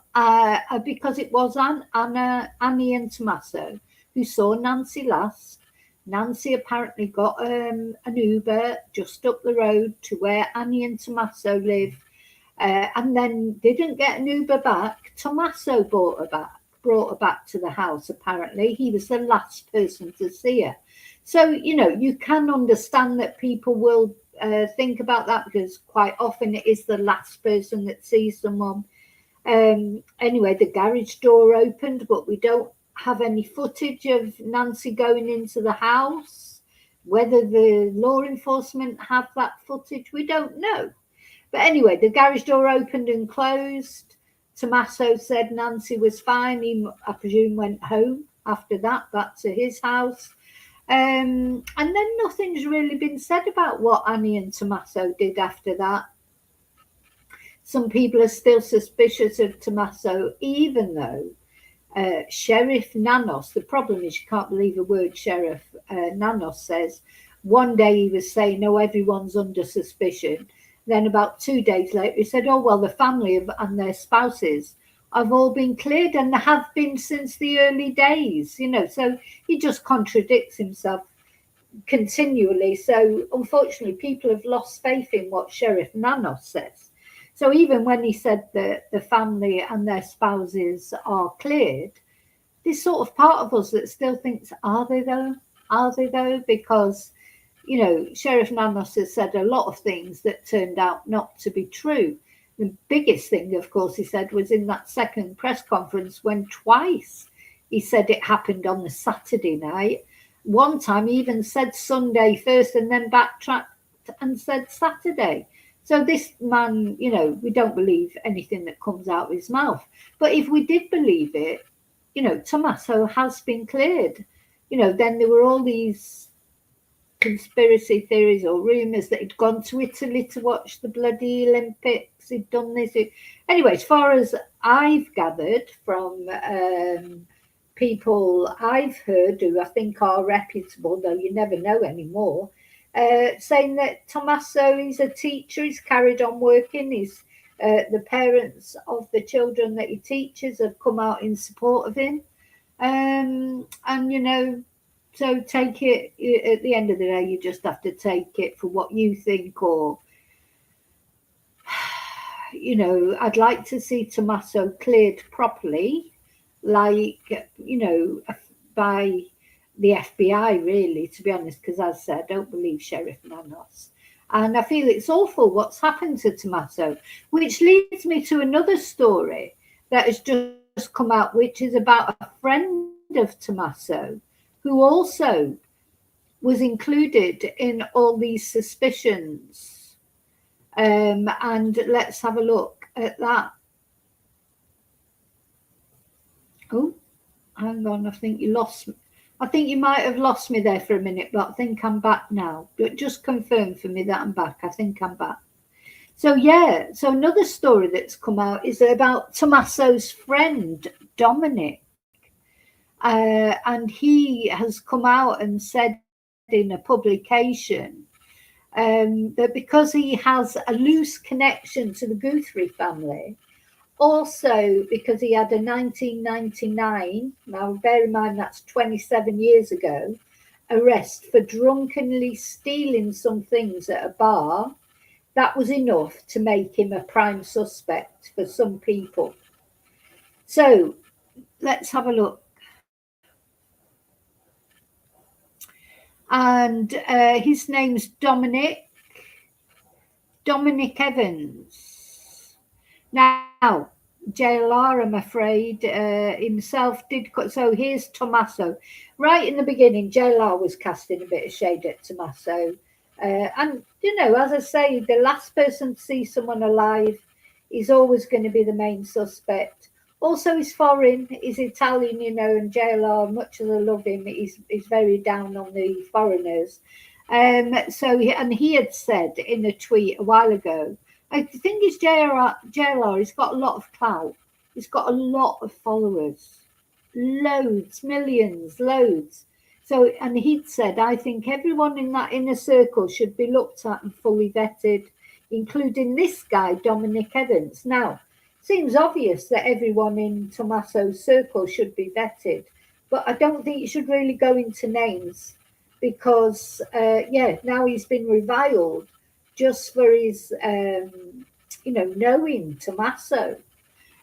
because it was Annie and Tommaso who saw Nancy last. Nancy apparently got an Uber just up the road to where Annie and Tommaso live, and then didn't get an Uber back. Tommaso brought her back to the house. Apparently, he was the last person to see her. So you can understand that people will think about that, because quite often it is the last person that sees someone. Anyway, the garage door opened, but we don't have any footage of Nancy going into the house. Whether the law enforcement have that footage, we don't know. But anyway, the garage door opened and closed. Tommaso said Nancy was fine. He, I presume, went home after that, back to his house. And then nothing's really been said about what Annie and Tommaso did after that. Some people are still suspicious of Tommaso, even though Sheriff Nanos, the problem is you can't believe a word Sheriff Nanos says. One day he was saying, oh, everyone's under suspicion. Then about 2 days later, he said, oh, well, the family and their spouses have all been cleared, and have been since the early days, so he just contradicts himself continually. So unfortunately, people have lost faith in what Sheriff Nanos says. So even when he said that the family and their spouses are cleared, there's sort of part of us that still thinks, are they though? Are they though? Because Sheriff Nanos has said a lot of things that turned out not to be true. The biggest thing, of course, he said, was in that second press conference when twice he said it happened on the Saturday night. One time he even said Sunday first and then backtracked and said Saturday. So this man, we don't believe anything that comes out of his mouth. But if we did believe it, Tommaso has been cleared. Then there were all these conspiracy theories or rumours that he'd gone to Italy to watch the bloody Olympics. He'd done this. Anyway, as far as I've gathered from people I've heard who I think are reputable, though you never know anymore, saying that Tommaso is a teacher. He's carried on working. He's the parents of the children that he teaches have come out in support of him. And so take it, at the end of the day, you just have to take it for what you think, or, I'd like to see Tommaso cleared properly, like, by the FBI, really, to be honest, because as I said, I don't believe Sheriff Nanos. And I feel it's awful what's happened to Tommaso, which leads me to another story that has just come out, which is about a friend of Tommaso, who also was included in all these suspicions. And let's have a look at that. Oh, hang on, I think you lost me. I think you might have lost me there for a minute, but I think I'm back now. But just confirm for me that I'm back. I think I'm back. So yeah, so another story that's come out is about Tommaso's friend, Dominic. And he has come out and said in a publication that because he has a loose connection to the Guthrie family, also because he had a 1999, now bear in mind that's 27 years ago, arrest for drunkenly stealing some things at a bar, that was enough to make him a prime suspect for some people. So let's have a look. And his name's Dominic Evans. Now, JLR, I'm afraid, himself did. So here's Tommaso. Right in the beginning, JLR was casting a bit of shade at Tommaso. And, as I say, the last person to see someone alive is always going to be the main suspect. Also, he's foreign, he's Italian, you know, and JLR, much as I love him, he's very down on the foreigners. And he had said in a tweet a while ago, I think it's JLR, he's got a lot of clout, he's got a lot of followers, loads, millions, loads. So, and he'd said, I think everyone in that inner circle should be looked at and fully vetted, including this guy, Dominic Evans. Now, seems obvious that everyone in Tommaso's circle should be vetted, but I don't think you should really go into names because, now he's been reviled just for his, knowing Tommaso.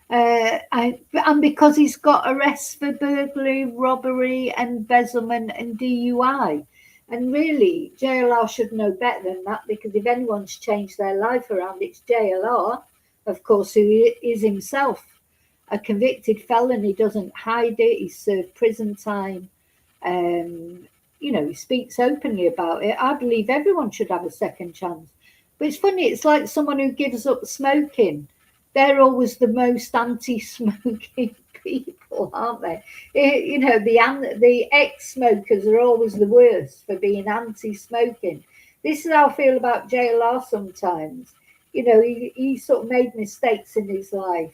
And because he's got arrests for burglary, robbery, embezzlement, and DUI. And really, JLR should know better than that, because if anyone's changed their life around, it's JLR, of course, who is himself a convicted felon. He doesn't hide it. He served prison time. He speaks openly about it. I believe everyone should have a second chance. But it's funny, it's like someone who gives up smoking. They're always the most anti-smoking people, aren't they? The ex-smokers are always the worst for being anti-smoking. This is how I feel about JLR sometimes. He sort of made mistakes in his life,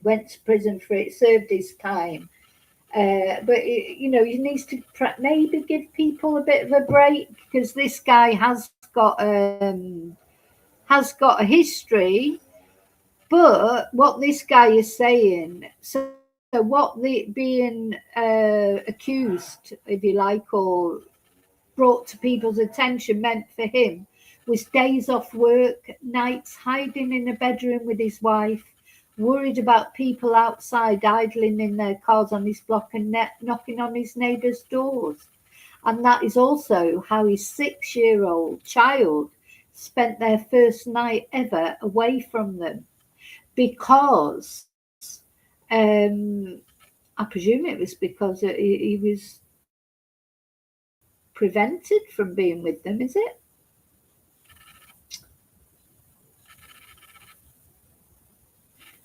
went to prison for it, served his time. But he needs to maybe give people a bit of a break, because this guy has got a history. But what this guy is saying, so what the being accused, if you like, or brought to people's attention meant for him was days off work, nights hiding in a bedroom with his wife, worried about people outside idling in their cars on his block and knocking on his neighbours' doors. And that is also how his 6-year-old child spent their first night ever away from them. Because I presume it was because he was prevented from being with them, is it?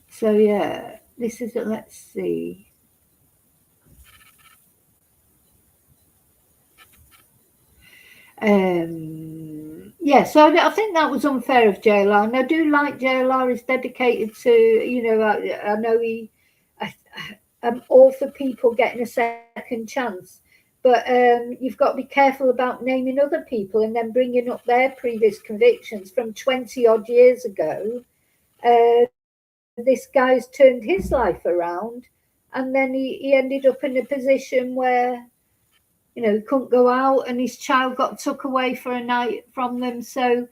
So yeah, this is, let's see. So I think that was unfair of JLR, and I do like JLR is dedicated to, I know I'm all for people getting a second chance, but you've got to be careful about naming other people and then bringing up their previous convictions from 20 odd years ago. This guy's turned his life around, and then he ended up in a position where he couldn't go out, and his child got took away for a night from them. So,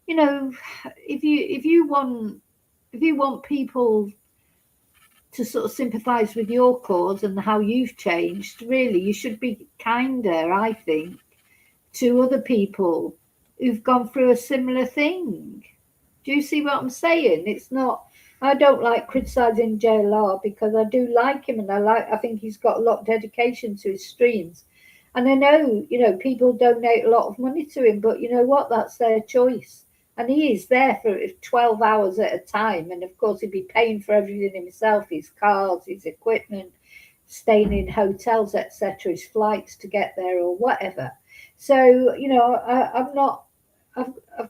if you want people to sort of sympathise with your cause and how you've changed, really, you should be kinder, I think, to other people who've gone through a similar thing. Do you see what I'm saying? I don't like criticising JLR, because I do like him, and I think he's got a lot of dedication to his streams. And I know, people donate a lot of money to him, but you know what? That's their choice. And he is there for 12 hours at a time. And of course, he'd be paying for everything himself, his cars, his equipment, staying in hotels, etc., his flights to get there or whatever. So, I've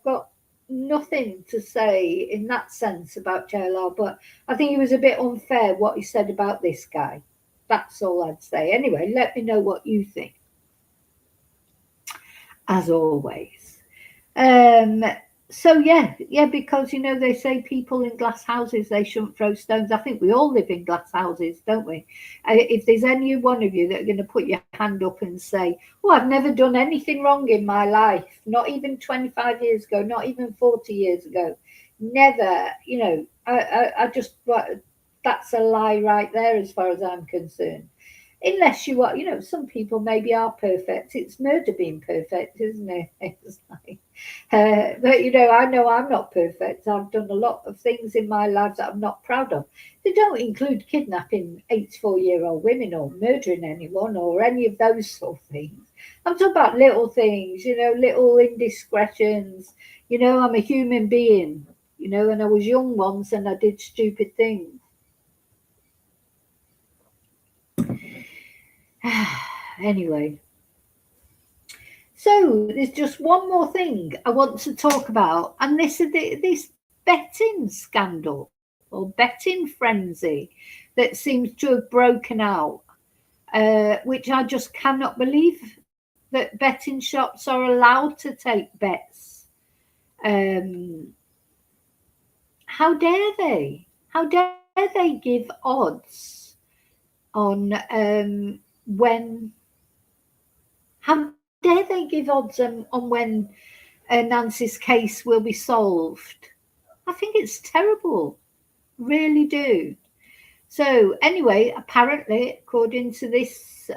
got nothing to say in that sense about JLR, but I think it was a bit unfair what he said about this guy. That's all I'd say. Anyway, let me know what you think. As always. Because they say people in glass houses, they shouldn't throw stones. I think we all live in glass houses, don't we? If there's any one of you that are going to put your hand up and say, I've never done anything wrong in my life, not even 25 years ago, not even 40 years ago, never, I just, that's a lie right there as far as I'm concerned. Unless you are, some people maybe are perfect. It's murder being perfect, isn't it? It's like, but I know I'm not perfect. I've done a lot of things in my life that I'm not proud of. They don't include kidnapping 84-year-old women or murdering anyone or any of those sort of things. I'm talking about little things, little indiscretions. I'm a human being, and I was young once and I did stupid things. Anyway, so there's just one more thing I want to talk about, and this is this betting scandal or betting frenzy that seems to have broken out, which I just cannot believe that betting shops are allowed to take bets. How dare they? How dare they give odds on when? How dare they give odds on when Nancy's case will be solved? I think it's terrible, really do. So anyway, apparently, according to this,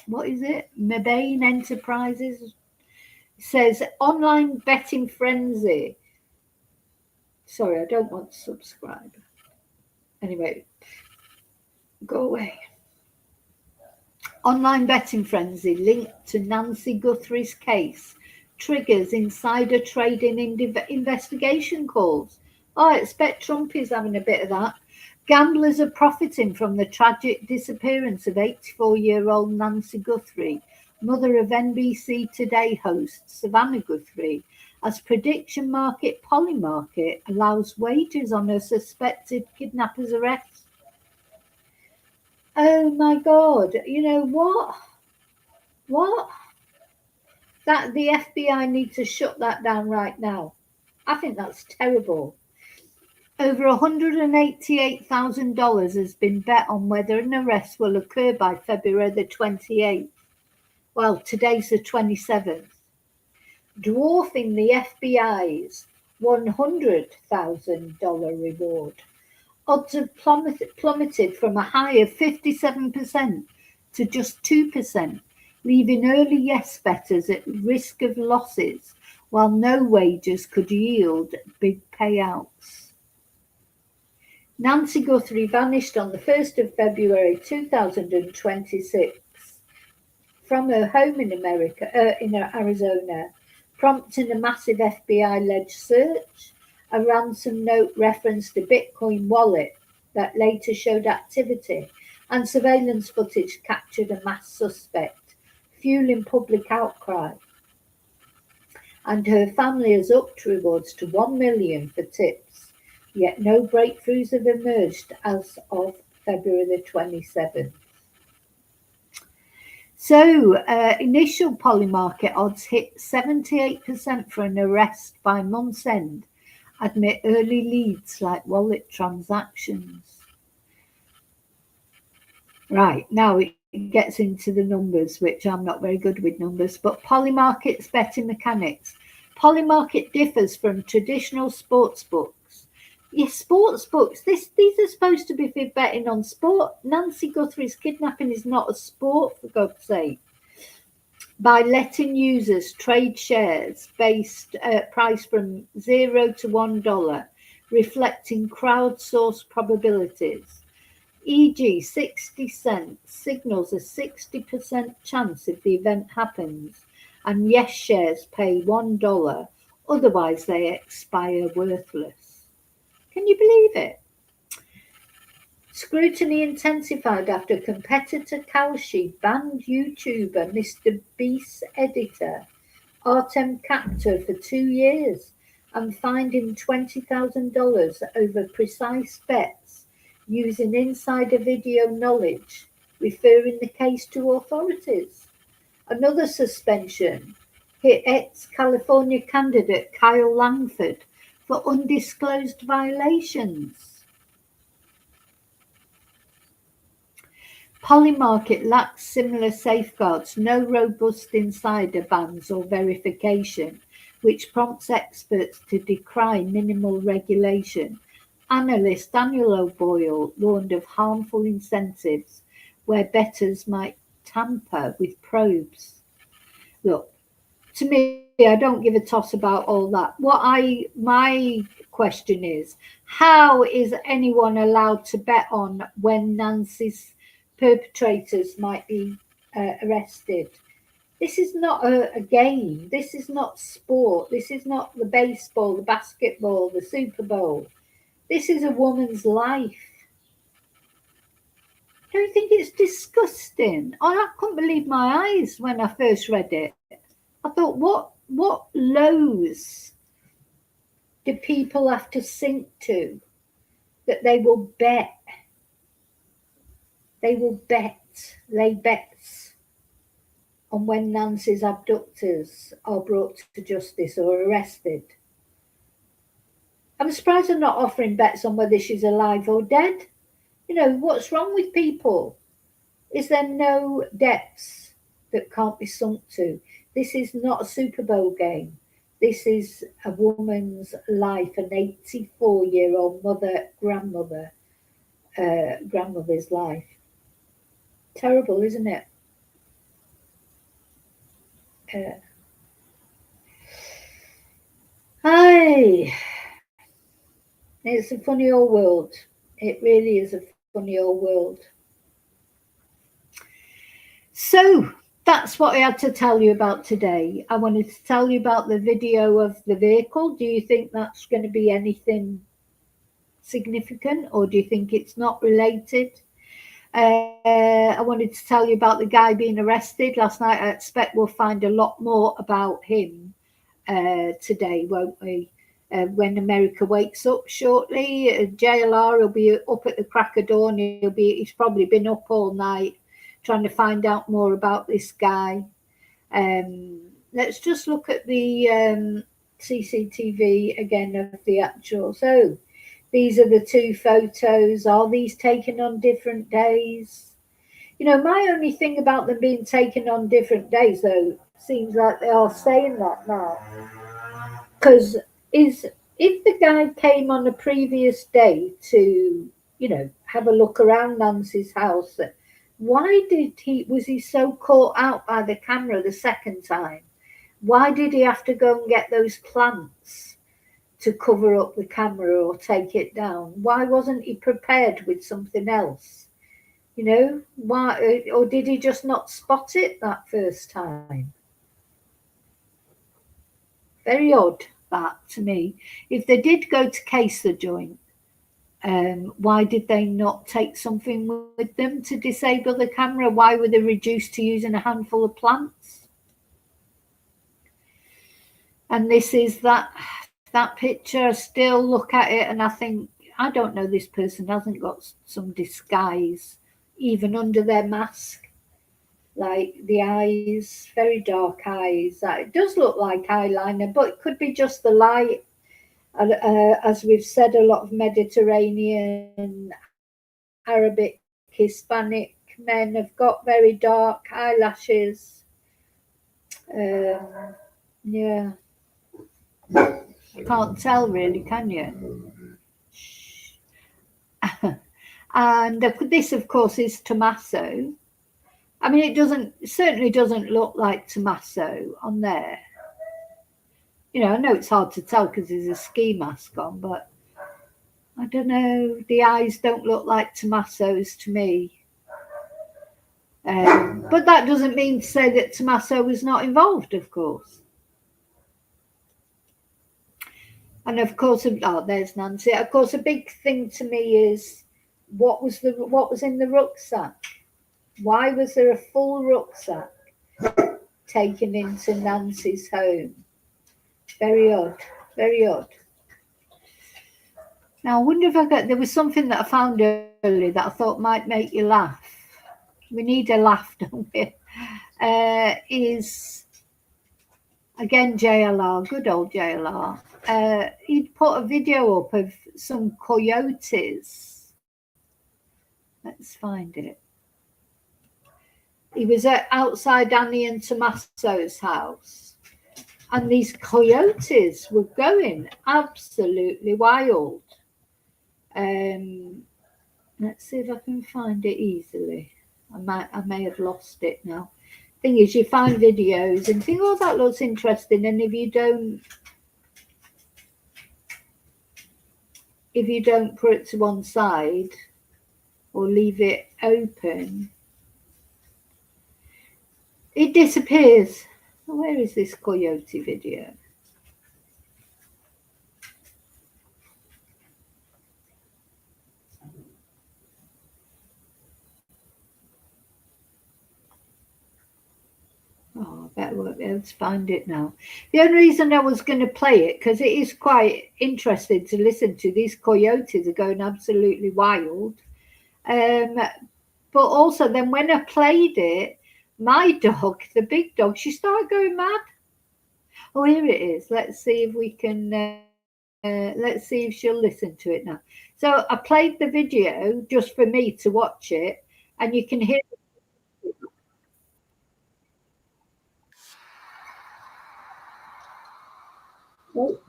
what is it? Mebane Enterprises, it says online betting frenzy. Sorry, I don't want to subscribe. Anyway, go away. Online betting frenzy linked to Nancy Guthrie's case triggers insider trading investigation calls. Oh, I expect Trump is having a bit of that. Gamblers are profiting from the tragic disappearance of 84-year-old Nancy Guthrie, mother of NBC Today host Savannah Guthrie, as prediction market Polymarket allows wagers on her suspected kidnapper's arrest. Oh my God, you know what? What? That the FBI need to shut that down right now. I think that's terrible. Over $188,000 has been bet on whether an arrest will occur by February the 28th. Well, today's the 27th, dwarfing the FBI's $100,000 reward. Odds have plummeted from a high of 57% to just 2%, leaving early yes bettors at risk of losses, while no wagers could yield big payouts. Nancy Guthrie vanished on the 1st of February 2026 from her home in Arizona, prompting a massive FBI-led search. A ransom note referenced a Bitcoin wallet that later showed activity, and surveillance footage captured a masked suspect, fueling public outcry. And her family has upped rewards to $1 million for tips, yet no breakthroughs have emerged as of February the 27th. So, initial Polymarket odds hit 78% for an arrest by month's end, admit early leads like wallet transactions. Right, now it gets into the numbers, which I'm not very good with numbers, but Polymarket's betting mechanics. Polymarket differs from traditional sports books. Yes, sports books, these are supposed to be for betting on sport. Nancy Guthrie's kidnapping is not a sport, for God's sake. By letting users trade shares based price from $0 to $1, reflecting crowdsourced probabilities. E.g., 60 cents signals a 60% chance if the event happens, and yes shares pay $1, otherwise they expire worthless. Can you believe it? Scrutiny intensified after competitor Kalshi banned YouTuber Mr. Beast's editor Artem Kaptor for 2 years and fined him $20,000 over precise bets using insider video knowledge, referring the case to authorities. Another suspension hit ex-California candidate Kyle Langford for undisclosed violations. Polymarket lacks similar safeguards, no robust insider bans or verification, which prompts experts to decry minimal regulation. Analyst Daniel O'Boyle warned of harmful incentives where bettors might tamper with probes. Look, to me, I don't give a toss about all that. My question is, how is anyone allowed to bet on when Nancy's perpetrators might be arrested? This is not a game. This is not sport. This is not the baseball, the basketball, the Super Bowl. This is a woman's life. Don't you think it's disgusting? Oh, I couldn't believe my eyes when I first read it. I thought, what lows do people have to sink to that they will bet? They will lay bets on when Nancy's abductors are brought to justice or arrested. I'm surprised they're not offering bets on whether she's alive or dead. You know, what's wrong with people? Is there no depths that can't be sunk to? This is not a Super Bowl game. This is a woman's life, an 84-year-old grandmother's life. Terrible, isn't it? Aye. It's a funny old world. It really is a funny old world. So that's what I had to tell you about today. I wanted to tell you about the video of the vehicle. Do you think that's going to be anything significant, or do you think it's not related? I wanted to tell you about the guy being arrested last night. I expect we'll find a lot more about him today, won't we? When America wakes up shortly, JLR will be up at the crack of dawn. He's probably been up all night trying to find out more about this guy. Let's just look at the CCTV again of the actual. So these are the two photos. Are these taken on different days? You know, my only thing about them being taken on different days, though, seems like they are saying that now. Because if the guy came on a previous day to, you know, have a look around Nancy's house, why was he so caught out by the camera the second time? Why did he have to go and get those plants to cover up the camera or take it down? Why wasn't he prepared with something else? You know, why? Or did he just not spot it that first time? Very odd, that, to me. If they did go to case the joint, why did they not take something with them to disable the camera? Why were they reduced to using a handful of plants? And this is that picture. I still look at it and I think, I don't know, this person hasn't got some disguise even under their mask. Like the eyes, very dark eyes. It does look like eyeliner, but it could be just the light. As we've said, a lot of Mediterranean, Arabic, Hispanic men have got very dark eyelashes. Yeah. Can't tell really, can you? And this, of course, is Tommaso. I mean, it certainly doesn't look like Tommaso on there. You know, I know it's hard to tell because there's a ski mask on, but I don't know. The eyes don't look like Tommaso's to me. But that doesn't mean to say that Tommaso was not involved, of course. And of course, there's Nancy. Of course, a big thing to me is what was in the rucksack? Why was there a full rucksack taken into Nancy's home? Very odd, very odd. Now, I wonder if there was something that I found earlier that I thought might make you laugh. We need a laugh, don't we? Is, again, JLR, good old JLR. He'd put a video up of some coyotes. Let's find it. He was outside Annie and Tommaso's house, and these coyotes were going absolutely wild. Let's see if I can find it easily. I may have lost it now. Thing is, you find videos and think, oh, that looks interesting, and if you don't put it to one side or leave it open, it disappears. Where is this coyote video? Let's find it now. The only reason I was going to play it, because it is quite interesting to listen to. These coyotes are going absolutely wild. But also, then when I played it, my dog, the big dog, she started going mad. Oh, here it is. Let's see if we can. Let's see if she'll listen to it now. So I played the video just for me to watch it, and you can hear. Oh,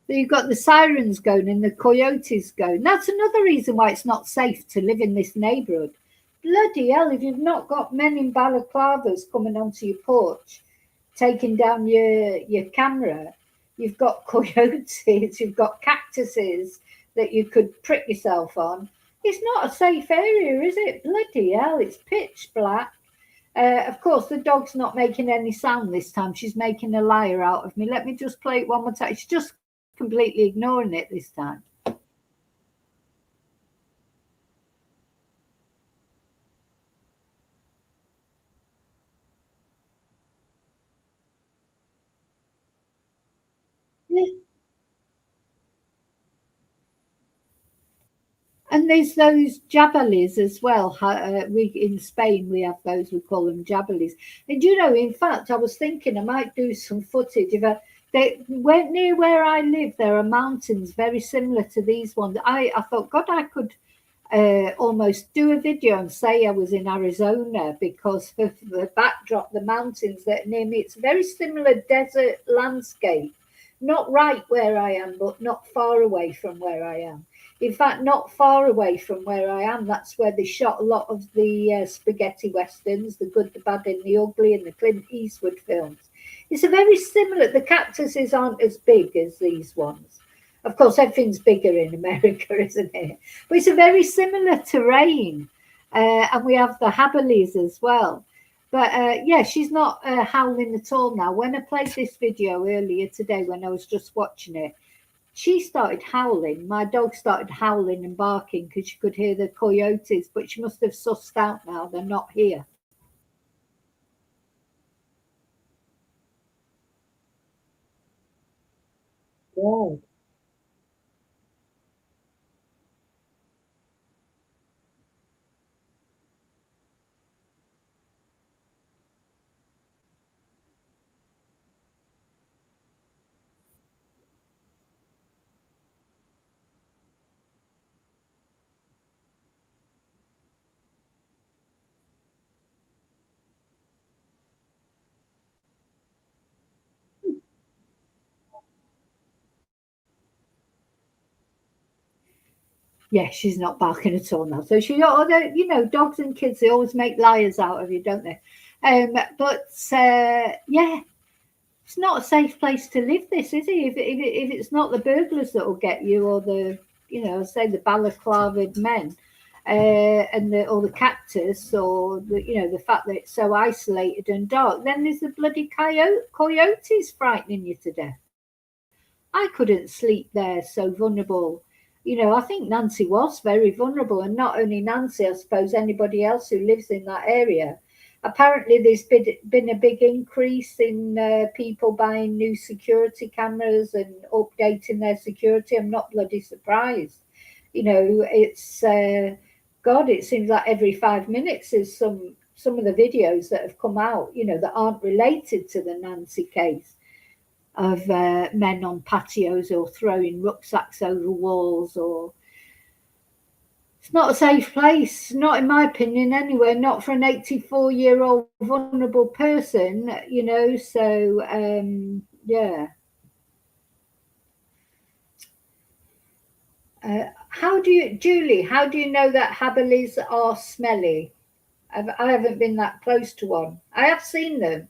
so you've got the sirens going and the coyotes going. That's another reason why it's not safe to live in this neighbourhood. Bloody hell, if you've not got men in balaclavas coming onto your porch, taking down your camera, you've got coyotes, you've got cactuses that you could prick yourself on. It's not a safe area, is it? Bloody hell, it's pitch black. Of course, the dog's not making any sound this time. She's making a liar out of me. Let me just play it one more time. She's just completely ignoring it this time. Yeah. And there's those jabalis as well. We in Spain we have those. We call them jabalis. And you know, in fact, I was thinking I might do some footage. They went near where I live, there are mountains very similar to these ones. I thought, God, I could almost do a video and say I was in Arizona because of the backdrop, the mountains that are near me. It's a very similar desert landscape, not right where I am, but not far away from where I am. In fact, not far away from where I am, that's where they shot a lot of the spaghetti westerns, The Good, the Bad, and the Ugly, and the Clint Eastwood films. It's a very similar, the cactuses aren't as big as these ones. Of course, everything's bigger in America, isn't it? But it's a very similar terrain. And we have the Haberleys as well. But yeah, she's not howling at all now. When I played this video earlier today, when I was just watching it, she started howling. My dog started howling and barking because she could hear the coyotes, but she must have sussed out now they're not here. Oh. Yeah, she's not barking at all now. So she, although you know, dogs and kids, they always make liars out of you, don't they? But yeah, it's not a safe place to live. This is it. If it's not the burglars that will get you, or the say the balaclavaed men, and or the cactus, or the fact that it's so isolated and dark, then there's the bloody coyotes frightening you to death. I couldn't sleep there, so vulnerable. I think Nancy was very vulnerable, and not only Nancy, I suppose anybody else who lives in that area. Apparently, there's been a big increase in people buying new security cameras and updating their security. I'm not bloody surprised. It's God. It seems like every 5 minutes is some of the videos that have come out. That aren't related to the Nancy case of men on patios or throwing rucksacks over walls. Or it's not a safe place, not in my opinion anyway, not for an 84-year-old vulnerable person. So yeah. Julie, how do you know that Haberleys are smelly? I haven't been that close to one. I have seen them,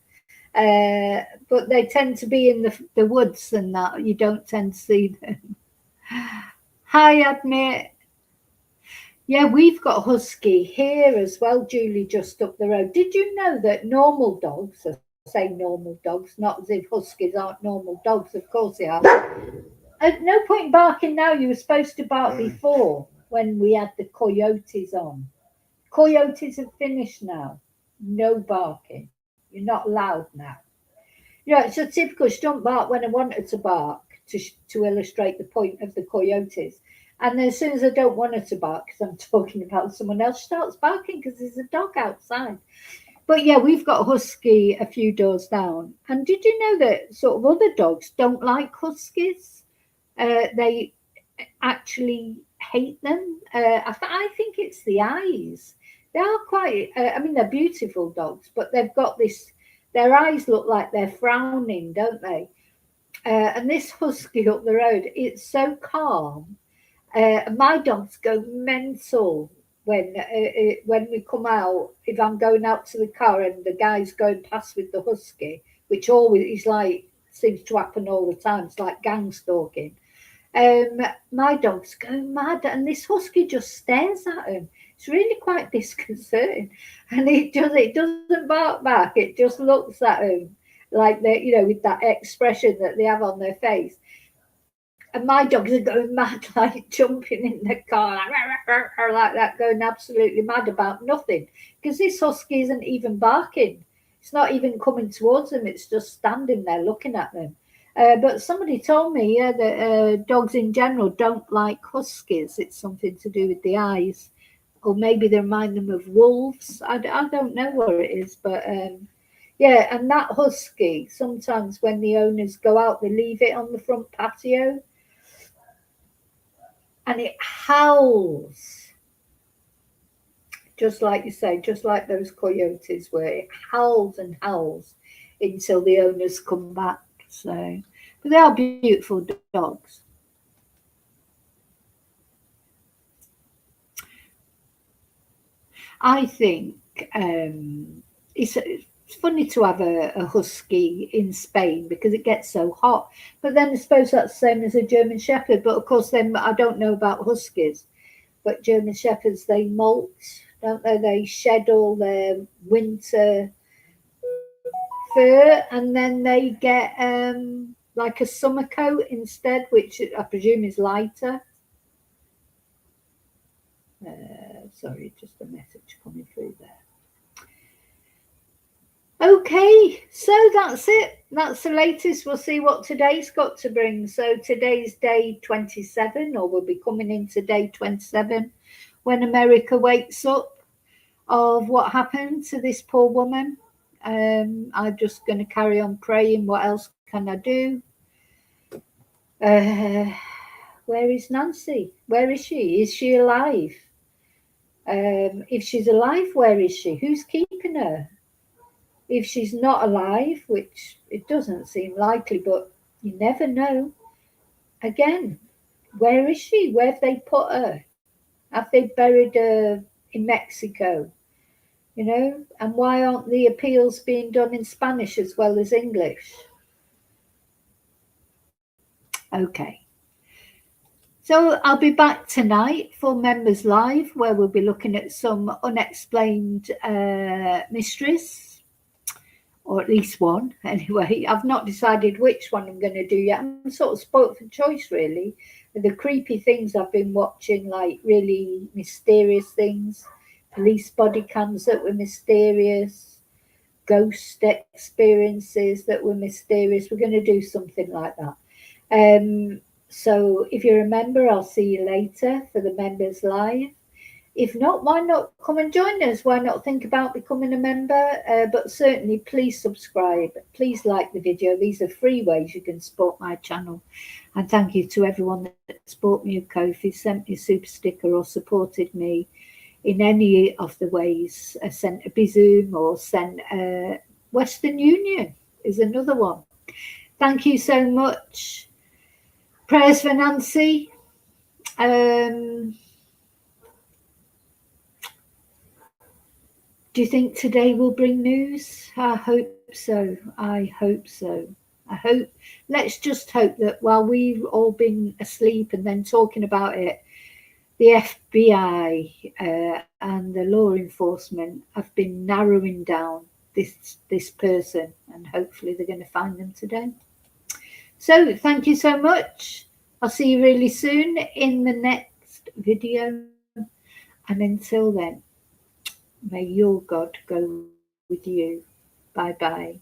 but they tend to be in the woods and that. You don't tend to see them. Hi, Admit. Yeah, we've got husky here as well, Julie, just up the road. Did you know that normal dogs, I say normal dogs, not as if huskies aren't normal dogs, of course they are. At no point barking now. You were supposed to bark before when we had the coyotes on. Coyotes have finished now. No barking. You're not allowed now. You know, it's a typical, she don't bark when I want her to bark to illustrate the point of the coyotes. And then as soon as I don't want her to bark, because I'm talking about someone else, she starts barking because there's a dog outside. But yeah, we've got a husky a few doors down. And did you know that sort of other dogs don't like huskies? They actually hate them. I think it's the eyes. They are quite, I mean, they're beautiful dogs, but they've got this, their eyes look like they're frowning, don't they? And this husky up the road, it's so calm. My dogs go mental when we come out. If I'm going out to the car and the guy's going past with the husky, which always is like, seems to happen all the time. It's like gang stalking. My dogs go mad, and this husky just stares at him. It's really quite disconcerting, and it doesn't bark back. It just looks at him like that, you know, with that expression that they have on their face. And my dogs are going mad, like jumping in the car, like that, going absolutely mad about nothing. Because this husky isn't even barking. It's not even coming towards them. It's just standing there looking at them. But somebody told me, yeah, that dogs in general don't like huskies. It's something to do with the eyes. Or maybe they remind them of wolves. I don't know what it is. But yeah, and that husky, sometimes when the owners go out, they leave it on the front patio. And it howls, just like you say, just like those coyotes, where it howls and howls until the owners come back. So, but they are beautiful dogs. I think it's funny to have a husky in Spain because it gets so hot. But then I suppose that's the same as a German Shepherd. But of course, then I don't know about huskies. But German Shepherds, they molt, don't they? They shed all their winter fur, and then they get like a summer coat instead, which I presume is lighter. Sorry, just a message coming through there. Okay, so that's it. That's the latest. We'll see what today's got to bring. So today's day 27, or we'll be coming into day 27 when America wakes up of what happened to this poor woman. I'm just going to carry on praying. What else can I do? Where is Nancy? Where is she? Is she alive? If she's alive, where is she? Who's keeping her? If she's not alive, which it doesn't seem likely, but you never know. Again, where is she? Where have they put her? Have they buried her in Mexico? You know, and why aren't the appeals being done in Spanish as well as English? Okay. So I'll be back tonight for Members Live, where we'll be looking at some unexplained mysteries. Or at least one, anyway. I've not decided which one I'm going to do yet. I'm sort of spoilt for choice, really. The creepy things I've been watching, like really mysterious things, police body cams that were mysterious, ghost experiences that were mysterious. We're going to do something like that. So if you're a member, I'll see you later for the Members Live. If not, why not come and join us? Why not think about becoming a member? But certainly, please subscribe. Please like the video. These are free ways you can support my channel. And thank you to everyone that supported me with Ko-fi, sent me a super sticker or supported me in any of the ways. Sent a Bizoom or sent Western Union is another one. Thank you so much. Prayers for Nancy. Do you think today will bring news? I hope so. I hope so. I hope. Let's just hope that while we've all been asleep and then talking about it, the FBI and the law enforcement have been narrowing down this person, and hopefully they're going to find them today. So thank you so much. I'll see you really soon in the next video. And until then, may your God go with you. Bye bye.